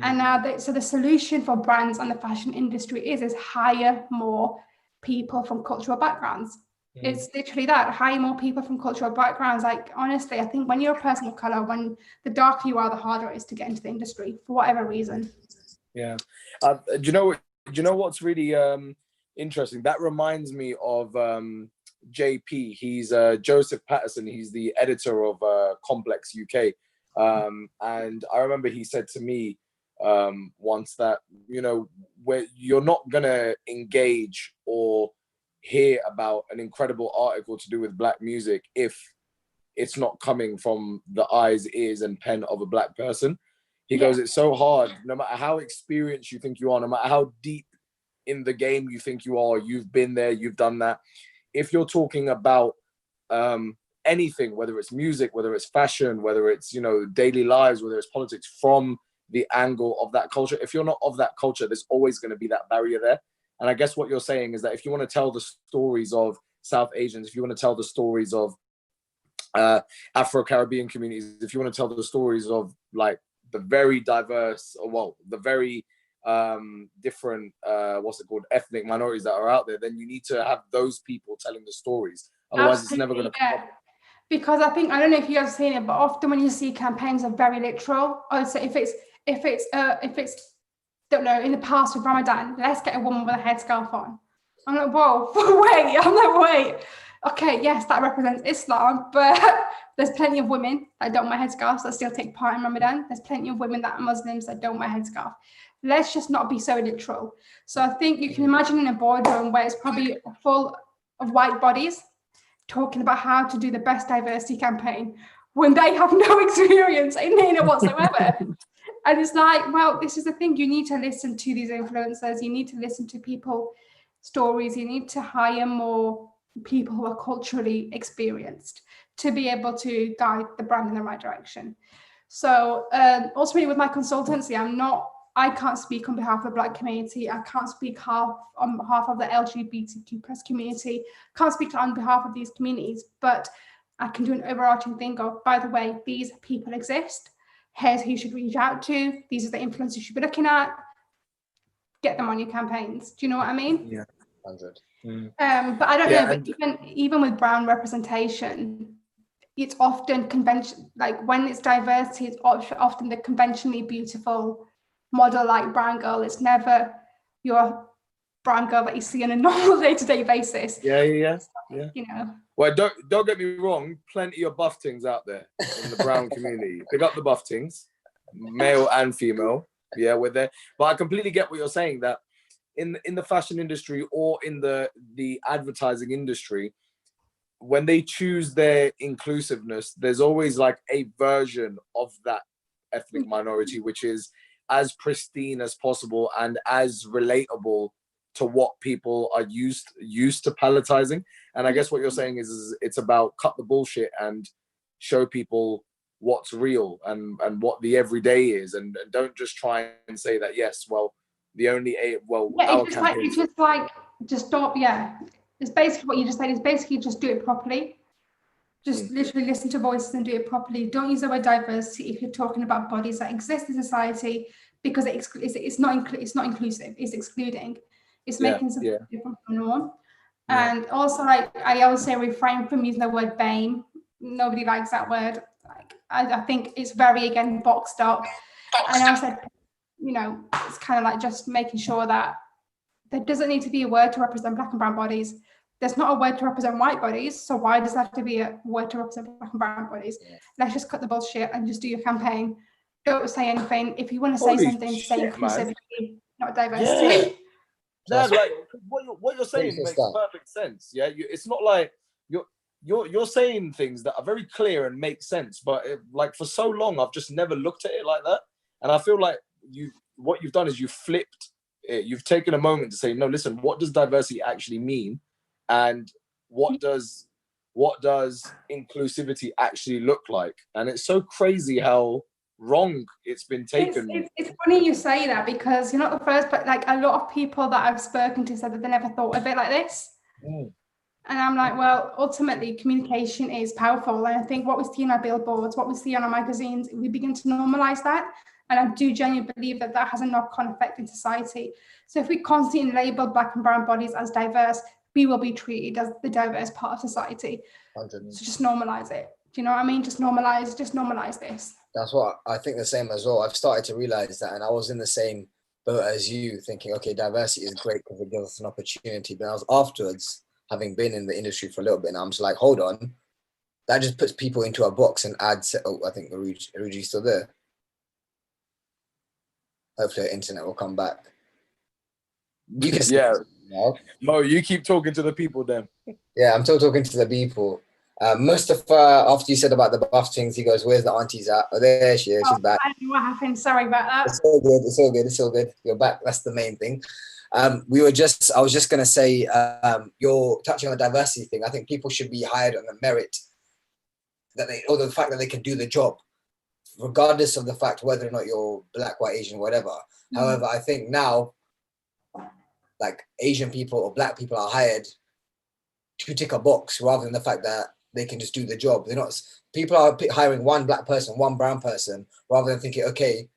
And now, so the solution for brands and the fashion industry is hire more people from cultural backgrounds. It's literally that, hire more people from cultural backgrounds. Like, honestly, I think when you're a person of color, when the darker you are, the harder it is to get into the industry for whatever reason. Yeah. Do you know what's really interesting? That reminds me of JP. He's Joseph Patterson. He's the editor of Complex UK. And I remember he said to me once that, where you're not going to engage or hear about an incredible article to do with Black music if it's not coming from the eyes, ears, and pen of a Black person. He goes, it's so hard, no matter how experienced you think you are, no matter how deep in the game you think you are, you've been there, you've done that. If you're talking about anything, whether it's music, whether it's fashion, whether it's, daily lives, whether it's politics, from the angle of that culture, if you're not of that culture, there's always going to be that barrier there. And I guess what you're saying is that if you want to tell the stories of South Asians, if you want to tell the stories of Afro-Caribbean communities, if you want to tell the stories of like the very diverse, the very different, ethnic minorities that are out there, then you need to have those people telling the stories. Otherwise, it's never going to come up. Because I don't know if you guys have seen it, but often when you see campaigns are very literal. I would say if it's don't know, in the past with Ramadan, let's get a woman with a headscarf on. I'm like, whoa, wait. Okay, yes, that represents Islam, but there's plenty of women that don't wear headscarves that still take part in Ramadan. There's plenty of women that are Muslims that don't wear headscarf. Let's just not be so literal. So I think you can imagine in a boardroom where it's probably full of white bodies talking about how to do the best diversity campaign when they have no experience in it whatsoever. And it's like, well, this is the thing. You need to listen to these influencers. You need to listen to people's stories. You need to hire more people who are culturally experienced to be able to guide the brand in the right direction. So ultimately with my consultancy, I can't speak on behalf of the Black community. I can't speak on behalf of the LGBTQ plus community. Can't speak on behalf of these communities, but I can do an overarching thing of, by the way, these people exist. Here's who you should reach out to. These are the influencers you should be looking at. Get them on your campaigns. Do you know what I mean? Yeah, 100. But I don't know. But even with brown representation, it's often convention, like when it's diversity, it's often the conventionally beautiful model, like brown girl. It's never your brown girl that you see on a normal day-to-day basis. Yeah. You know. Well, don't get me wrong. Plenty of buff things out there in the brown community. Pick up the buff things, male and female. Yeah, we're there. But I completely get what you're saying, that in the fashion industry or in the advertising industry, when they choose their inclusiveness, there's always like a version of that ethnic minority which is as pristine as possible and as relatable to what people are used to palletizing. And I guess what you're saying is it's about cut the bullshit and show people what's real and what the everyday is, and don't just try and say that, yes, well, our campaign. It's just like, just stop. Yeah, it's basically what you just said. It's basically just do it properly. Just literally listen to voices and do it properly. Don't use the word diversity if you're talking about bodies that exist in society, because it's not inclusive. It's excluding. It's making something different from norm. And also, like, I always say, refrain from using the word BAME. Nobody likes that word. Like, I think it's very, again, boxed up. And I said, you know, it's kind of like just making sure that there doesn't need to be a word to represent black and brown bodies. There's not a word to represent white bodies, so why does there have to be a word to represent black and brown bodies? Let's just cut the bullshit and just do your campaign. Don't say anything. If you want to say something, say inclusivity, not diversity. Yeah. No, like what you're saying makes perfect sense. Yeah, it's not like you're saying things that are very clear and make sense, but like for so long I've just never looked at it like that, and I feel like what you've done is you've flipped it. You've taken a moment to say, no, listen, what does diversity actually mean, and what does inclusivity actually look like? And it's so crazy how wrong it's been taken. It's funny you say that, because you're not the first, but like a lot of people that I've spoken to said that they never thought of it like this. And I'm like, well, ultimately communication is powerful, and I think what we see on our billboards, what we see on our magazines, we begin to normalize that, and I do genuinely believe that has a knock-on effect in society. So if we constantly label black and brown bodies as diverse, we will be treated as the diverse part of society. 100%. So just normalize it. Do you know what I mean? Just normalize this. That's what I think, the same as well. I've started to realize that, and I was in the same boat as you, thinking, okay, diversity is great because it gives us an opportunity. But I was afterwards, having been in the industry for a little bit, and I'm just like, hold on, that just puts people into a box and adds. Oh, I think Arooj still there. Hopefully, the internet will come back. You can Mo, you keep talking to the people then. Yeah, I'm still talking to the people. Mustafa, after you said about the buff things, he goes, "Where's the aunties at?" Oh, there she is. She's back. I don't know what happened. Sorry about that. It's all good. You're back. That's the main thing. I was just gonna say, you're touching on the diversity thing. I think people should be hired on the merit or the fact that they can do the job, regardless of the fact whether or not you're black, white, Asian, whatever. However, I think now, like, Asian people or black people are hired to tick a box rather than the fact that they can just do the job. People are hiring one black person, one brown person, rather than thinking, okay,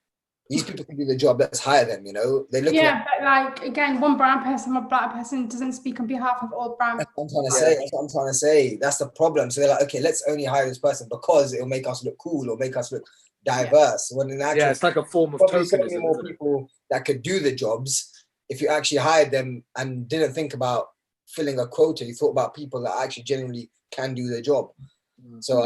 these people can do the job, let's hire them, you know? They look but like, again, one brown person, one black person doesn't speak on behalf of all brown. That's what I'm trying to say. That's the problem. So they're like, okay, let's only hire this person because it'll make us look cool or make us look diverse. When in actual, it's like a form of tokenism. So many more people that could do the jobs if you actually hired them and didn't think about filling a quota. You thought about people that actually genuinely can do the job. So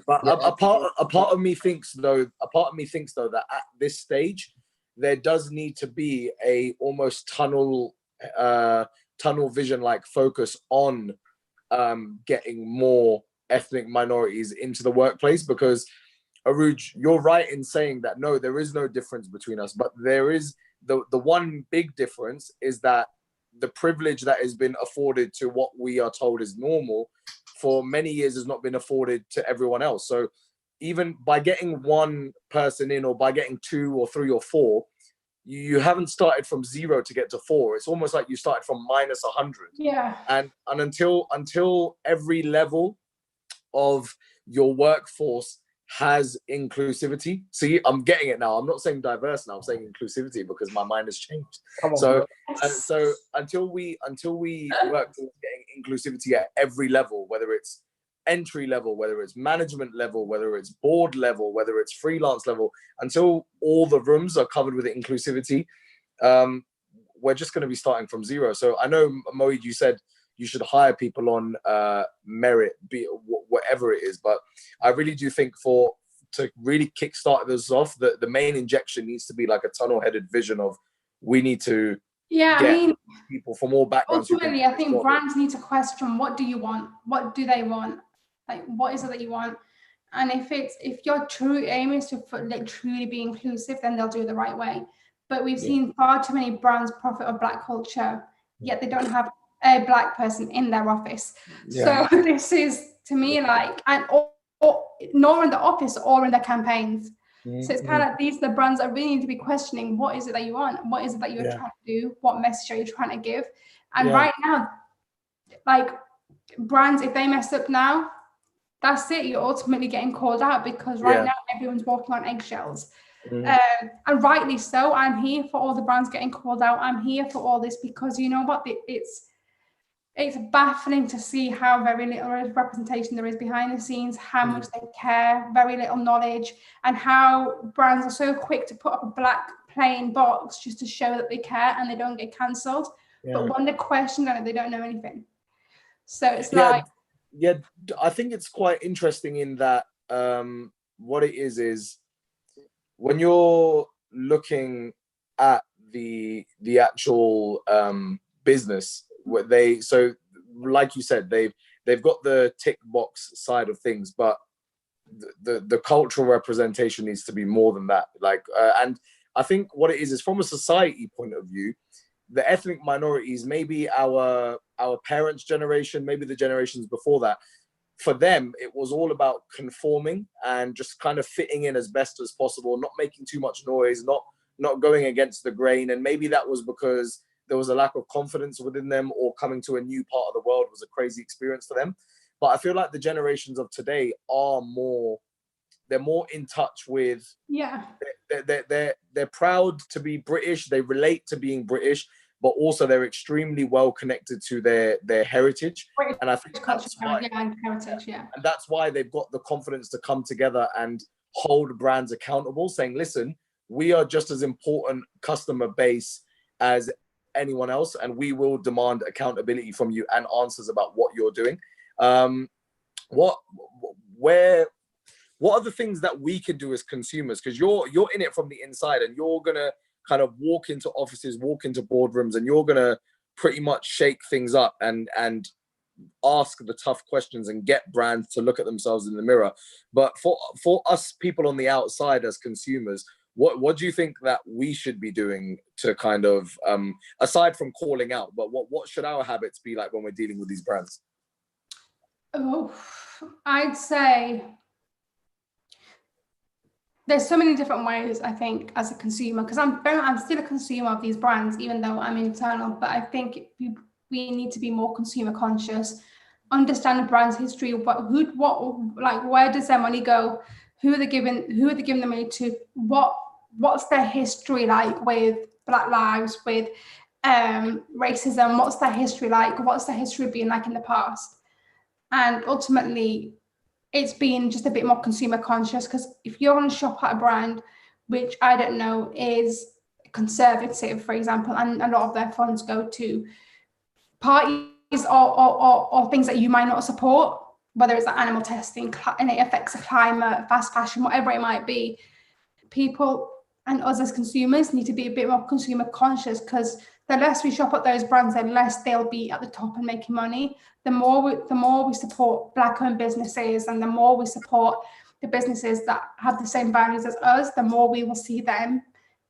a part of me thinks though that at this stage there does need to be a almost tunnel vision like focus on getting more ethnic minorities into the workplace, because Arooj, you're right in saying that no, there is no difference between us, but there is the one big difference is that the privilege that has been afforded to what we are told is normal for many years has not been afforded to everyone else. So even by getting one person in, or by getting 2 or 3 or 4, you haven't started from 0 to get to 4. It's almost like you started from minus 100. Yeah. And until every level of your workforce has inclusivity. See, I'm getting it now. I'm not saying diverse now. I'm saying inclusivity because my mind has changed. So until we work towards getting inclusivity at every level, whether it's entry level, whether it's management level, whether it's board level, whether it's freelance level, until all the rooms are covered with inclusivity, we're just going to be starting from zero. So I know, Moeed, you said you should hire people on merit, be whatever it is, but I really do think to really kickstart this off, the main injection needs to be like a tunnel-headed vision of, we need to get people from all backgrounds. Ultimately, I think brands need to question, what do you want? What do they want? Like, what is it that you want? And if your true aim is to truly be inclusive, then they'll do it the right way. But we've seen far too many brands profit of Black culture, yet they don't have a Black person in their office. So this is, to me, like, and nor in the office or in the campaigns. So it's kind of like, these are the brands that really need to be questioning, what is it that you want? What is it that you're trying to do? What message are you trying to give? And right now, like, brands, if they mess up now, that's it. You're ultimately getting called out, because right now everyone's walking on eggshells. And rightly so. I'm here for all the brands getting called out. I'm here for all this, because you know what? It's baffling to see how very little representation there is behind the scenes, how much they care, very little knowledge, and how brands are so quick to put up a black plain box just to show that they care and they don't get cancelled. But when they're questioned on it, they don't know anything. So it's like... Yeah, I think it's quite interesting in that what it is when you're looking at the actual business, so like you said, they've got the tick box side of things, but the cultural representation needs to be more than that. Like, and I think what it is from a society point of view, the ethnic minorities, maybe our parents' generation, maybe the generations before that, for them, it was all about conforming and just kind of fitting in as best as possible, not making too much noise, not going against the grain. And maybe that was because there was a lack of confidence within them, or coming to a new part of the world was a crazy experience for them. But I feel like the generations of today they're more in touch with, they're proud to be British, they relate to being British, but also they're extremely well connected to their heritage. And I think that's why, and that's why they've got the confidence to come together and hold brands accountable, saying, listen, we are just as important customer base as anyone else, and we will demand accountability from you and answers about what you're doing. What are the things that we can do as consumers? Because you're in it from the inside, and you're gonna kind of walk into offices, walk into boardrooms, and you're gonna pretty much shake things up and ask the tough questions and get brands to look at themselves in the mirror. But for us people on the outside as consumers, what do you think that we should be doing to kind of, aside from calling out, but what should our habits be like when we're dealing with these brands? Oh, I'd say there's so many different ways, I think, as a consumer, because I'm still a consumer of these brands, even though I'm internal. But I think we need to be more consumer conscious, understand the brand's history, where does their money go, who are they giving the money to, what's their history like with Black lives, with racism, what's their history like, what's their history being like in the past. And ultimately, it's being just a bit more consumer conscious, because if you're going to shop at a brand which, I don't know, is conservative, for example, and a lot of their funds go to parties or things that you might not support, whether it's like animal testing and it affects the climate, fast fashion, whatever it might be, people and us as consumers need to be a bit more consumer conscious, because the less we shop at those brands, the less they'll be at the top and making money. The more we support Black-owned businesses, and the more we support the businesses that have the same values as us, the more we will see them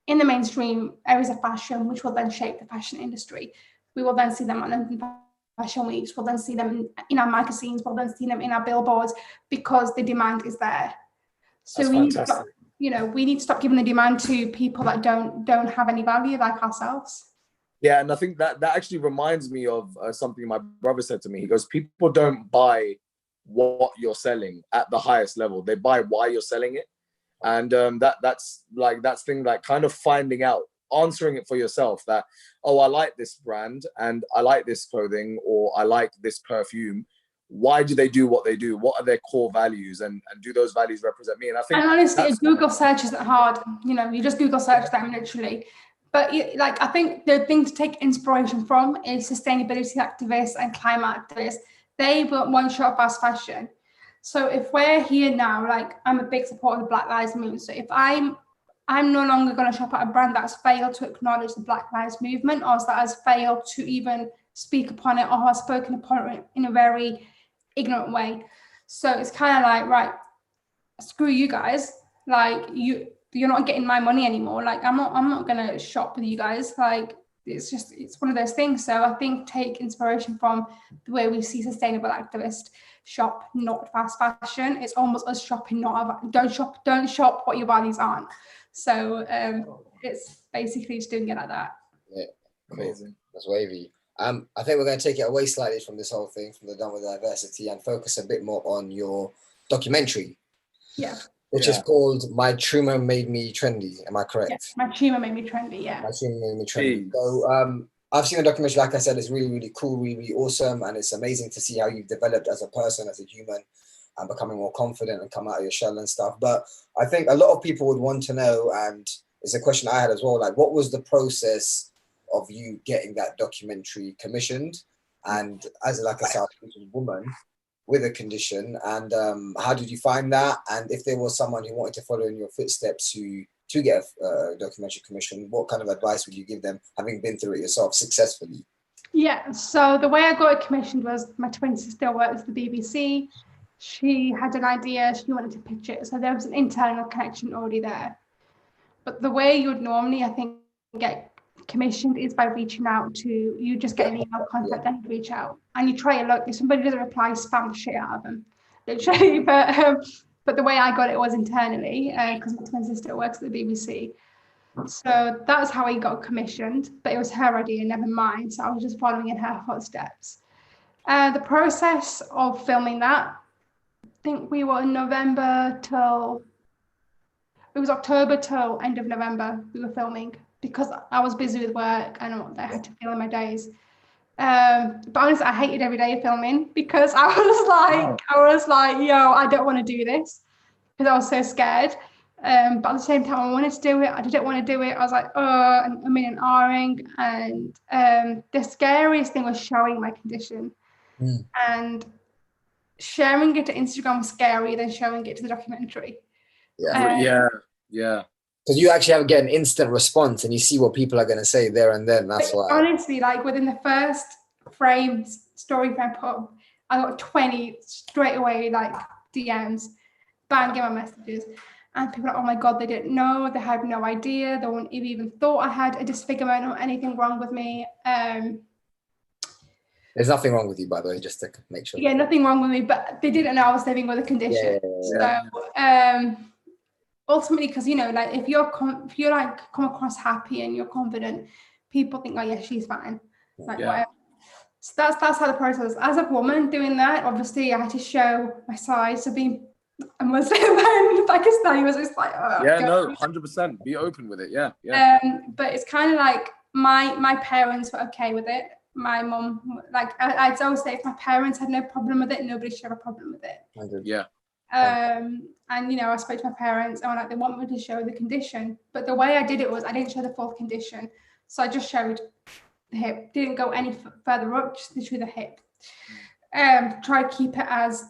in the mainstream areas of fashion, which will then shape the fashion industry. We will then see them on fashion weeks, we'll then see them in our magazines, we'll then see them in our billboards, because the demand is there. So we need to stop, we need to stop giving the demand to people that don't have any value, like ourselves. Yeah, and I think that actually reminds me of something my brother said to me. He goes, people don't buy what you're selling at the highest level. They buy why you're selling it. And that's thing, like kind of finding out, answering it for yourself that, oh, I like this brand and I like this clothing, or I like this perfume. why do they do what they do? What are their core values, and do those values represent me? And I think, and honestly, a Google search isn't hard. You know, you just Google search them literally. But like, I think the thing to take inspiration from is sustainability activists and climate activists. They won't show up fast fashion. So if we're here now, like, I'm a big supporter of the Black Lives Movement. So if I'm no longer going to shop at a brand that's failed to acknowledge the Black Lives Movement, or that has failed to even speak upon it, or has spoken upon it in a very ignorant way. So it's kind of like, right, screw you guys. Like, you're not getting my money anymore. Like, I'm not gonna shop with you guys. Like, it's one of those things. So I think take inspiration from the way we see sustainable activists shop, not fast fashion. It's almost us shopping, don't shop what your values aren't. So it's basically just doing it like that. Yeah, amazing. That's wavy. I think we're going to take it away slightly from this whole thing, from the Done with Diversity, and focus a bit more on your documentary. Yeah. Which is called My Tumor Made Me Trendy. Am I correct? Yes, My Tumor Made Me Trendy, yeah. My Tumor Made Me Trendy. So I've seen the documentary, like I said, it's really, really cool, really, really awesome. And it's amazing to see how you've developed as a person, as a human, and becoming more confident and come out of your shell and stuff. But I think a lot of people would want to know, and it's a question I had as well, like, what was the process of you getting that documentary commissioned, and as like a South Asian woman with a condition, and how did you find that? And if there was someone who wanted to follow in your footsteps to get a documentary commission, what kind of advice would you give them, having been through it yourself successfully? Yeah, so the way I got it commissioned was my twin sister works at the BBC. She had an idea, she wanted to pitch it, so there was an internal connection already there. But the way you would normally, I think, get commissioned is by reaching out to, you just get an email contact and reach out, and you try your luck. If somebody doesn't reply, spam the shit out of them, literally. But the way I got it was internally, because my twin sister works at the BBC. So that's how I got commissioned, but it was her idea, never mine. So I was just following in her footsteps. The process of filming that, I think we were in November till, it was October till end of November we were filming, because I was busy with work and I had to fill in my days. But honestly, I hated every day filming, because I was like, yo, I don't want to do this, because I was so scared. But at the same time, I wanted to do it. I didn't want to do it. I was like, oh, and I'm in an R-ing. And the scariest thing was showing my condition. And sharing it to Instagram was scarier than showing it to the documentary. Yeah. Because you actually get an instant response, and you see what people are going to say there and then. That's why. Honestly, like, within the first story frame put, I got 20 straight away, like, DMs, banging my messages. And people are like, oh my God, they didn't know, they had no idea, they wouldn't even thought I had a disfigurement or anything wrong with me. There's nothing wrong with you, by the way, just to make sure. Yeah, nothing wrong with me, but they didn't know I was living with a condition. So ultimately, because, you know, like, if you're like come across happy and you're confident, people think, oh yeah, she's fine. Like, whatever. So that's how the process. As a woman doing that, obviously I had to show my size. So being a Muslim and Pakistani was just like, oh, yeah, no, 100%. Be open with it. Yeah. But it's kind of like my parents were okay with it. My mum, like, I'd always say, if my parents had no problem with it, nobody should have a problem with it. Yeah. And, you know, I spoke to my parents, and they want me to show the condition. But the way I did it was I didn't show the full condition. So I just showed the hip, didn't go any further up, just to the hip. Try to keep it as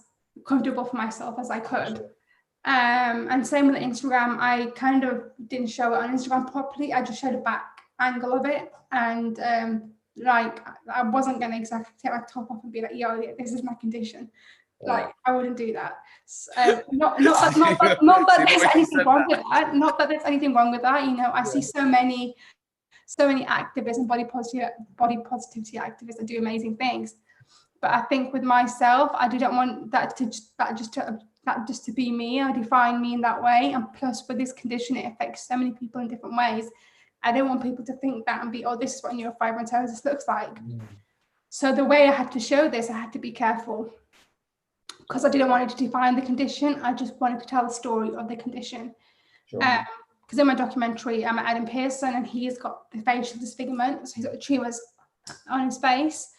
comfortable for myself as I could. And same with Instagram, I kind of didn't show it on Instagram properly. I just showed a back angle of it. And like, I wasn't going to exactly take my top off and be like, yo, this is my condition. Like, I wouldn't do that. Not that there's anything wrong with that. Not that there's anything wrong with that. You know, I see so many activists and body positivity activists that do amazing things. But I think with myself, I didn't want that just to be me. I define me in that way. And plus, with this condition, it affects so many people in different ways. I didn't want people to think that and be, oh, this is what neurofibromatosis looks like. So the way I had to show this, I had to be careful, because I didn't want it to define the condition. I just wanted to tell the story of the condition. Because in my documentary, I'm Adam Pearson, and he's got the facial disfigurement, so he's got the tumours on his face.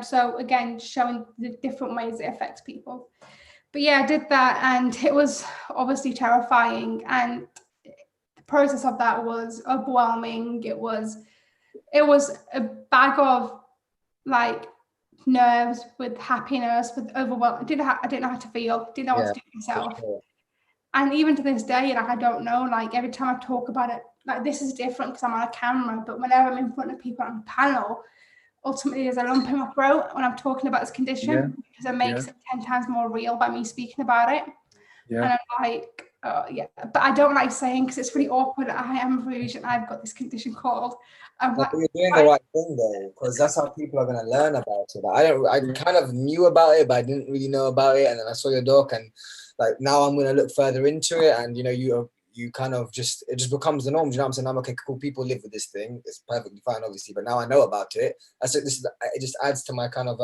So again, showing the different ways it affects people. But yeah, I did that, and it was obviously terrifying, and the process of that was overwhelming. It was a bag of like nerves with happiness, with overwhelm. I didn't know how to feel, didn't know what to do with myself. Sure. And even to this day, like I don't know, like every time I talk about it, like this is different because I'm on a camera, but whenever I'm in front of people on a panel, ultimately there's a lump in my throat when I'm talking about this condition, because it makes it 10 times more real by me speaking about it. And I'm like, but I don't like saying, because it's really awkward. I am Arooj and I've got this condition called. But you're doing the right thing though, because that's how people are going to learn about it. I kind of knew about it, but I didn't really know about it. And then I saw your doc, and like now I'm going to look further into it. And you kind of it just becomes the norm. Do you know what I'm saying? I'm okay, cool. People live with this thing. It's perfectly fine, obviously. But now I know about it. It just adds to my kind of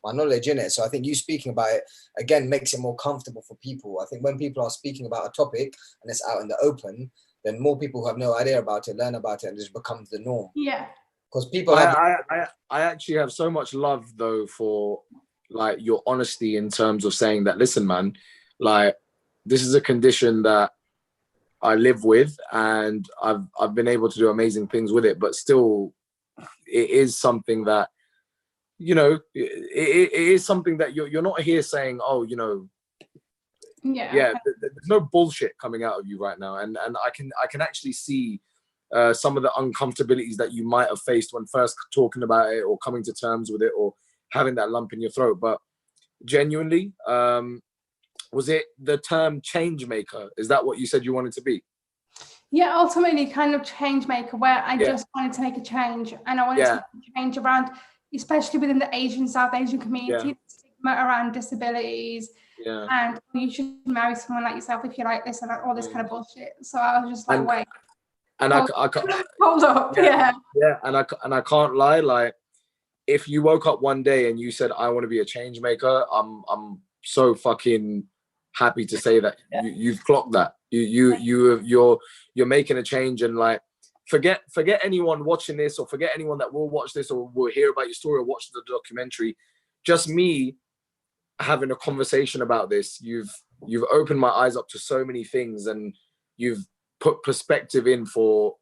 my knowledge in it. So I think you speaking about it again makes it more comfortable for people. I think when people are speaking about a topic and it's out in the open, then more people who have no idea about it learn about it, and it just becomes the norm. Yeah. Because people I actually have so much love though for like your honesty in terms of saying that, listen, man, like this is a condition that I live with, and I've been able to do amazing things with it, but still it is something that, you know, it is something that you're not here saying, oh, you know, there's no bullshit coming out of you right now, and I can actually see some of the uncomfortabilities that you might have faced when first talking about it or coming to terms with it or having that lump in your throat. But genuinely, was it the term change maker? Is that what you said you wanted to be? Yeah, ultimately kind of change maker, where I just wanted to make a change, and I wanted to make a change around, especially within the South Asian community, the stigma around disabilities, and you should marry someone like yourself if you like this, and all this kind of bullshit. So I was just like, wait. And hold up. And I can't lie, like if you woke up one day and you said, I want to be a change maker, I'm so fucking happy to say that you've clocked that. You're making a change, and like forget anyone watching this, or forget anyone that will watch this or will hear about your story or watch the documentary. Just me having a conversation about this, you've opened my eyes up to so many things, and you've put perspective in for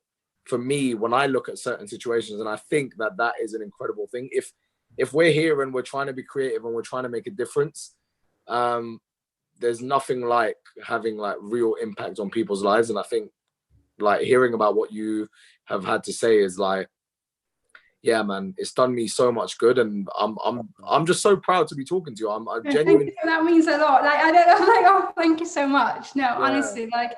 me when I look at certain situations. And I think that is an incredible thing. If we're here and we're trying to be creative and we're trying to make a difference, there's nothing like having like real impact on people's lives. And I think like hearing about what you have had to say is like, yeah, man, it's done me so much good, and I'm just so proud to be talking to you. I'm genuinely. That means a lot. Like I don't know, like, oh, thank you so much. No, honestly, like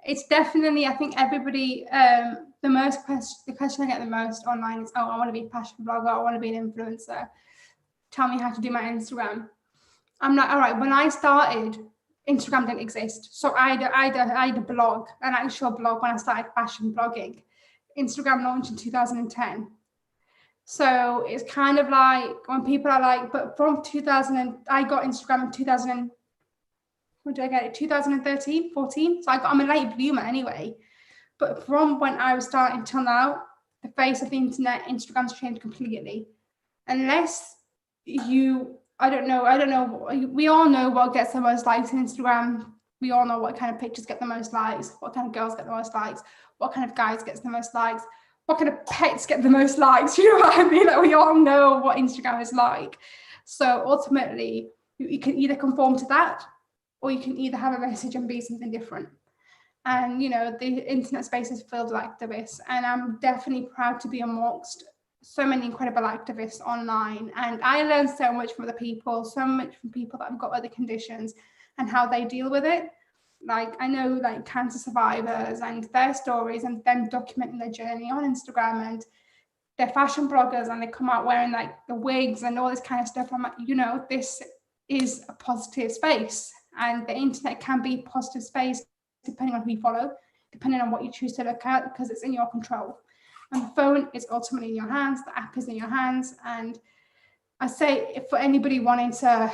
it's definitely, I think everybody, the question I get the most online is, oh, I want to be a fashion blogger, I want to be an influencer. Tell me how to do my Instagram. I'm like, all right, when I started, Instagram didn't exist. So I had a blog, an actual blog when I started fashion blogging. Instagram launched in 2010. So it's kind of like when people are like, but from 2000, I got Instagram in 2000, when did I get it? 2013, 14. So I'm a late bloomer anyway. But from when I was starting till now, the face of the internet, Instagram's changed completely. Unless I don't know. We all know what gets the most likes on Instagram. We all know what kind of pictures get the most likes, what kind of girls get the most likes, what kind of guys gets the most likes, what kind of pets get the most likes. You know what I mean? Like we all know what Instagram is like. So ultimately, you can either conform to that, or you can either have a message and be something different. And, you know, the internet space is filled with activists, and I'm definitely proud to be amongst so many incredible activists online. And I learned so much from other people, so much from people that have got other conditions and how they deal with it. Like I know like cancer survivors and their stories, and them documenting their journey on Instagram, and they're fashion bloggers and they come out wearing like the wigs and all this kind of stuff. I'm like, you know, this is a positive space, and the internet can be a positive space depending on who you follow, depending on what you choose to look at, because it's in your control. And the phone is ultimately in your hands, the app is in your hands. And I say, if for anybody wanting to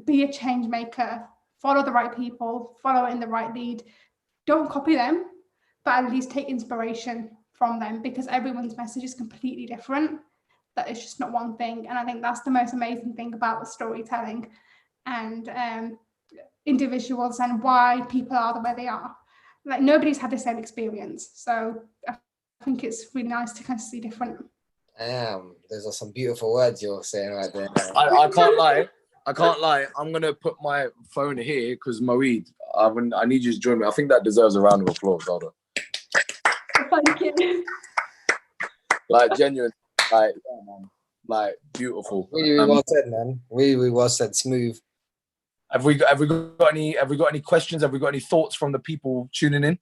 be a change maker, follow the right people, follow it in the right lead. Don't copy them, but at least take inspiration from them, because everyone's message is completely different. that it's just not one thing. And I think that's the most amazing thing about the storytelling and individuals and why people are the way they are. Like nobody's had the same experience. So I think it's really nice to kind of see different. Damn, those are some beautiful words you're saying right there. I can't lie. I can't lie. I'm gonna put my phone here because Moeed, I need you to join me. I think that deserves a round of applause, Hold on. Thank you. Like genuine, like yeah, man. Like beautiful. Really well said, man. Really well said. Smooth. Have we got any questions? Have we got any thoughts from the people tuning in?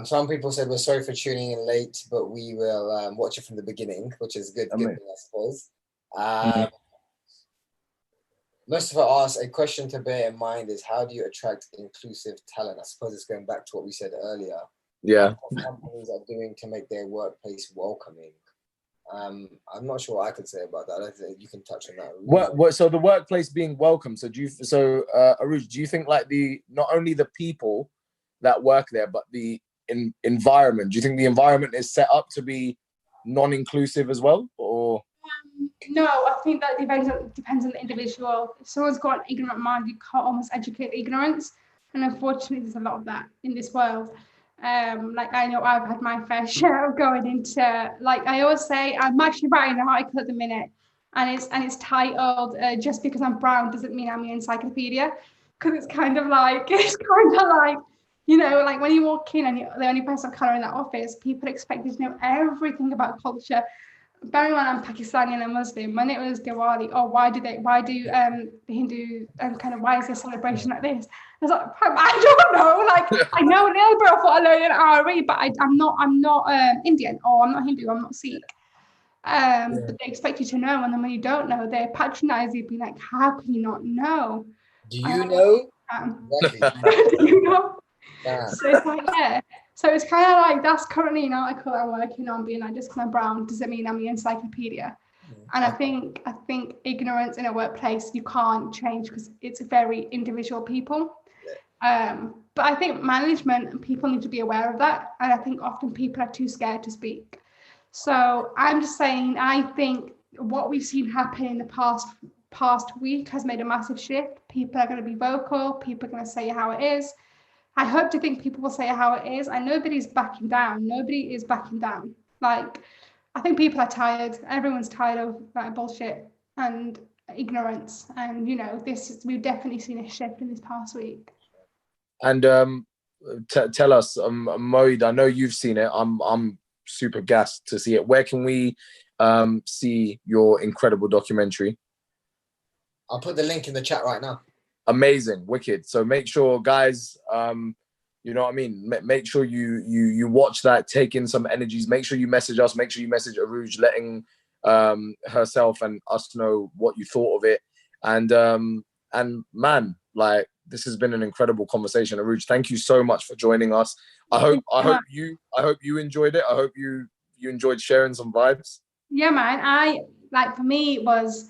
Some people said we're sorry for tuning in late, but we will watch it from the beginning, which is good thing, I suppose. Most of us ask a question to bear in mind is how do you attract inclusive talent? I suppose it's going back to what we said earlier. Yeah. What companies are doing to make their workplace welcoming. I'm not sure what I could say about that. I don't think you can touch on that. So the workplace being welcome. So Arooj, do you think like not only the people that work there, but the environment? Do you think the environment is set up to be non-inclusive as well, or? No, I think that depends on the individual. If someone's got an ignorant mind, you can't almost educate ignorance, and unfortunately, there's a lot of that in this world. Like I know I've had my fair share of going into, like I always say, I'm actually writing an article at the minute, and it's titled "Just because I'm brown doesn't mean I'm an encyclopedia," because it's kind of like you know, like when you walk in and you're the only person of color in that office, people expect you to know everything about culture. Bearing in mind I'm Pakistani and a Muslim, when it was Diwali, why do the Hindu kind of, why is there celebration like this? I was like, I don't know, like I know a little bit of what I learned in RE, but I'm not Indian, or I'm not Hindu, I'm not Sikh. But they expect you to know, and then when you don't know, they patronize you, be like, how can you not know? Do you know? Do you know? Yeah. So it's like, yeah. So it's kind of like, that's currently an article I'm working on, being like, just because I'm brown doesn't mean I'm the encyclopedia. And I think ignorance in a workplace you can't change because it's very individual people. But I think management and people need to be aware of that. And I think often people are too scared to speak. So I'm just saying, I think what we've seen happen in the past week has made a massive shift. People are going to be vocal. People are going to say how it is. I hope to think people will say how it is, and nobody's backing down. Nobody is backing down. Like, I think people are tired. Everyone's tired of like bullshit and ignorance. And you know, we've definitely seen a shift in this past week. And tell us, Moeed, I know you've seen it. I'm super gassed to see it. Where can we see your incredible documentary? I'll put the link in the chat right now. Amazing, wicked. So make sure, guys, you know what I mean, make sure you watch that, take in some energies. Make sure you message us, make sure you message Arooj, letting herself and us know what you thought of it. And man, like, this has been an incredible conversation. Arooj, thank you so much for joining us. I hope you enjoyed it. I hope you enjoyed sharing some vibes. Yeah, man. For me, it was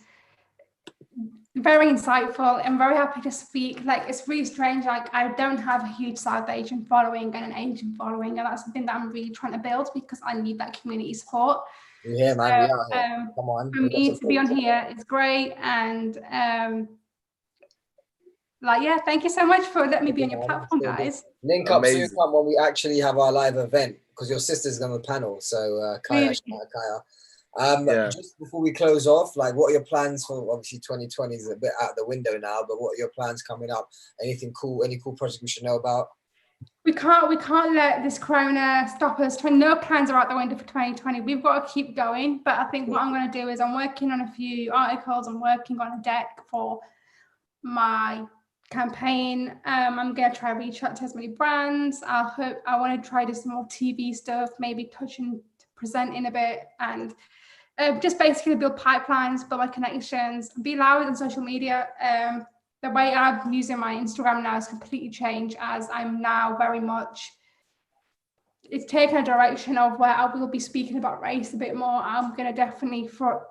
very insightful. I'm very happy to speak. Like, it's really strange. Like, I don't have a huge South Asian following and an Asian following, and that's something that I'm really trying to build because I need that community support. Yeah, man. Come on. For me to be on here is great, and thank you so much for letting me be on your platform, guys. Link up soon when we actually have our live event, because your sister's on the panel. So Kaya. Just before we close off, like, what are your plans for, obviously 2020 is a bit out the window now, but what are your plans coming up? Anything cool, any cool projects we should know about? We can't let this corona stop us. No plans are out the window for 2020. We've got to keep going. But I think what I'm going to do is I'm working on a few articles. I'm working on a deck for my campaign. I'm going to try to reach out to as many brands. I want to try to do some more TV stuff, maybe touching, presenting a bit, and just basically build pipelines, build my connections, be loud on social media. The way I'm using my Instagram now has completely changed, as I'm now very much, it's taken a direction of where I will be speaking about race a bit more. I'm going to definitely, for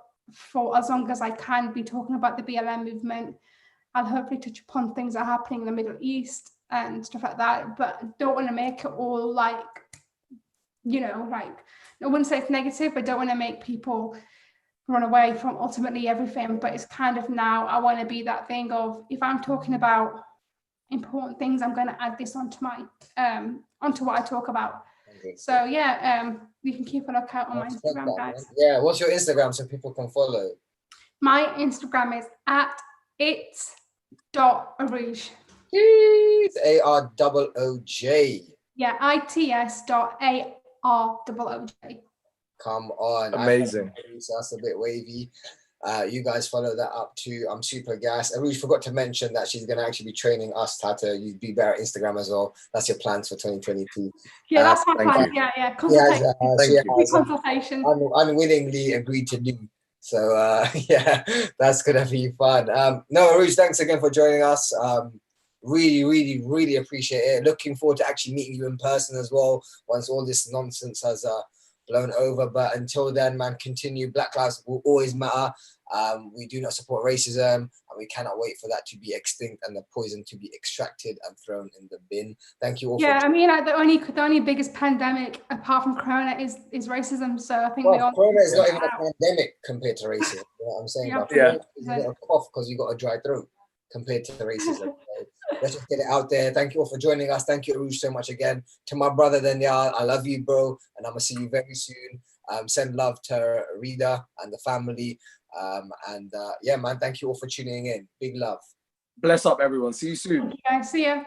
as long as I can, be talking about the BLM movement. I'll hopefully touch upon things that are happening in the Middle East and stuff like that, but I don't want to make it all like, you know, like, I wouldn't say it's negative, but don't want to make people run away from ultimately everything, but it's kind of now I want to be that thing of, if I'm talking about important things, I'm going to add this onto my onto what I talk about. So yeah, you can keep a lookout on my Instagram, guys. Yeah, what's your Instagram so people can follow? My Instagram is at its.arooj. AROOJ. Yeah, its.AROOJ. Come on. Amazing. So that's a bit wavy. You guys follow that up too. I'm super gassed. Arooj forgot to mention that she's going to actually be training us how to be better at Instagram as well. That's your plans for 2022. Yeah, that's my plan. you. Yeah. Consultation. She has Consultation. unwillingly agreed to do. So yeah, that's going to be fun. No, Arooj, thanks again for joining us. Really appreciate it. Looking forward to actually meeting you in person as well once all this nonsense has blown over. But until then, man, continue. Black lives will always matter. We do not support racism, and we cannot wait for that to be extinct and the poison to be extracted and thrown in the bin. Thank you all. Yeah, I mean, the only biggest pandemic apart from Corona is racism. So I think Corona is not even a pandemic compared to racism. You know what I'm saying? Yeah. You got a cough because you got a dry throat compared to racism. So let's just get it out there. Thank you all for joining us. Thank you, Arooj, so much again. To my brother Daniel, I love you, bro, and I'm gonna see you very soon. Send love to Rita and the family. Yeah, man, thank you all for tuning in. Big love. Bless up, everyone. See you soon. Thank you guys. See ya.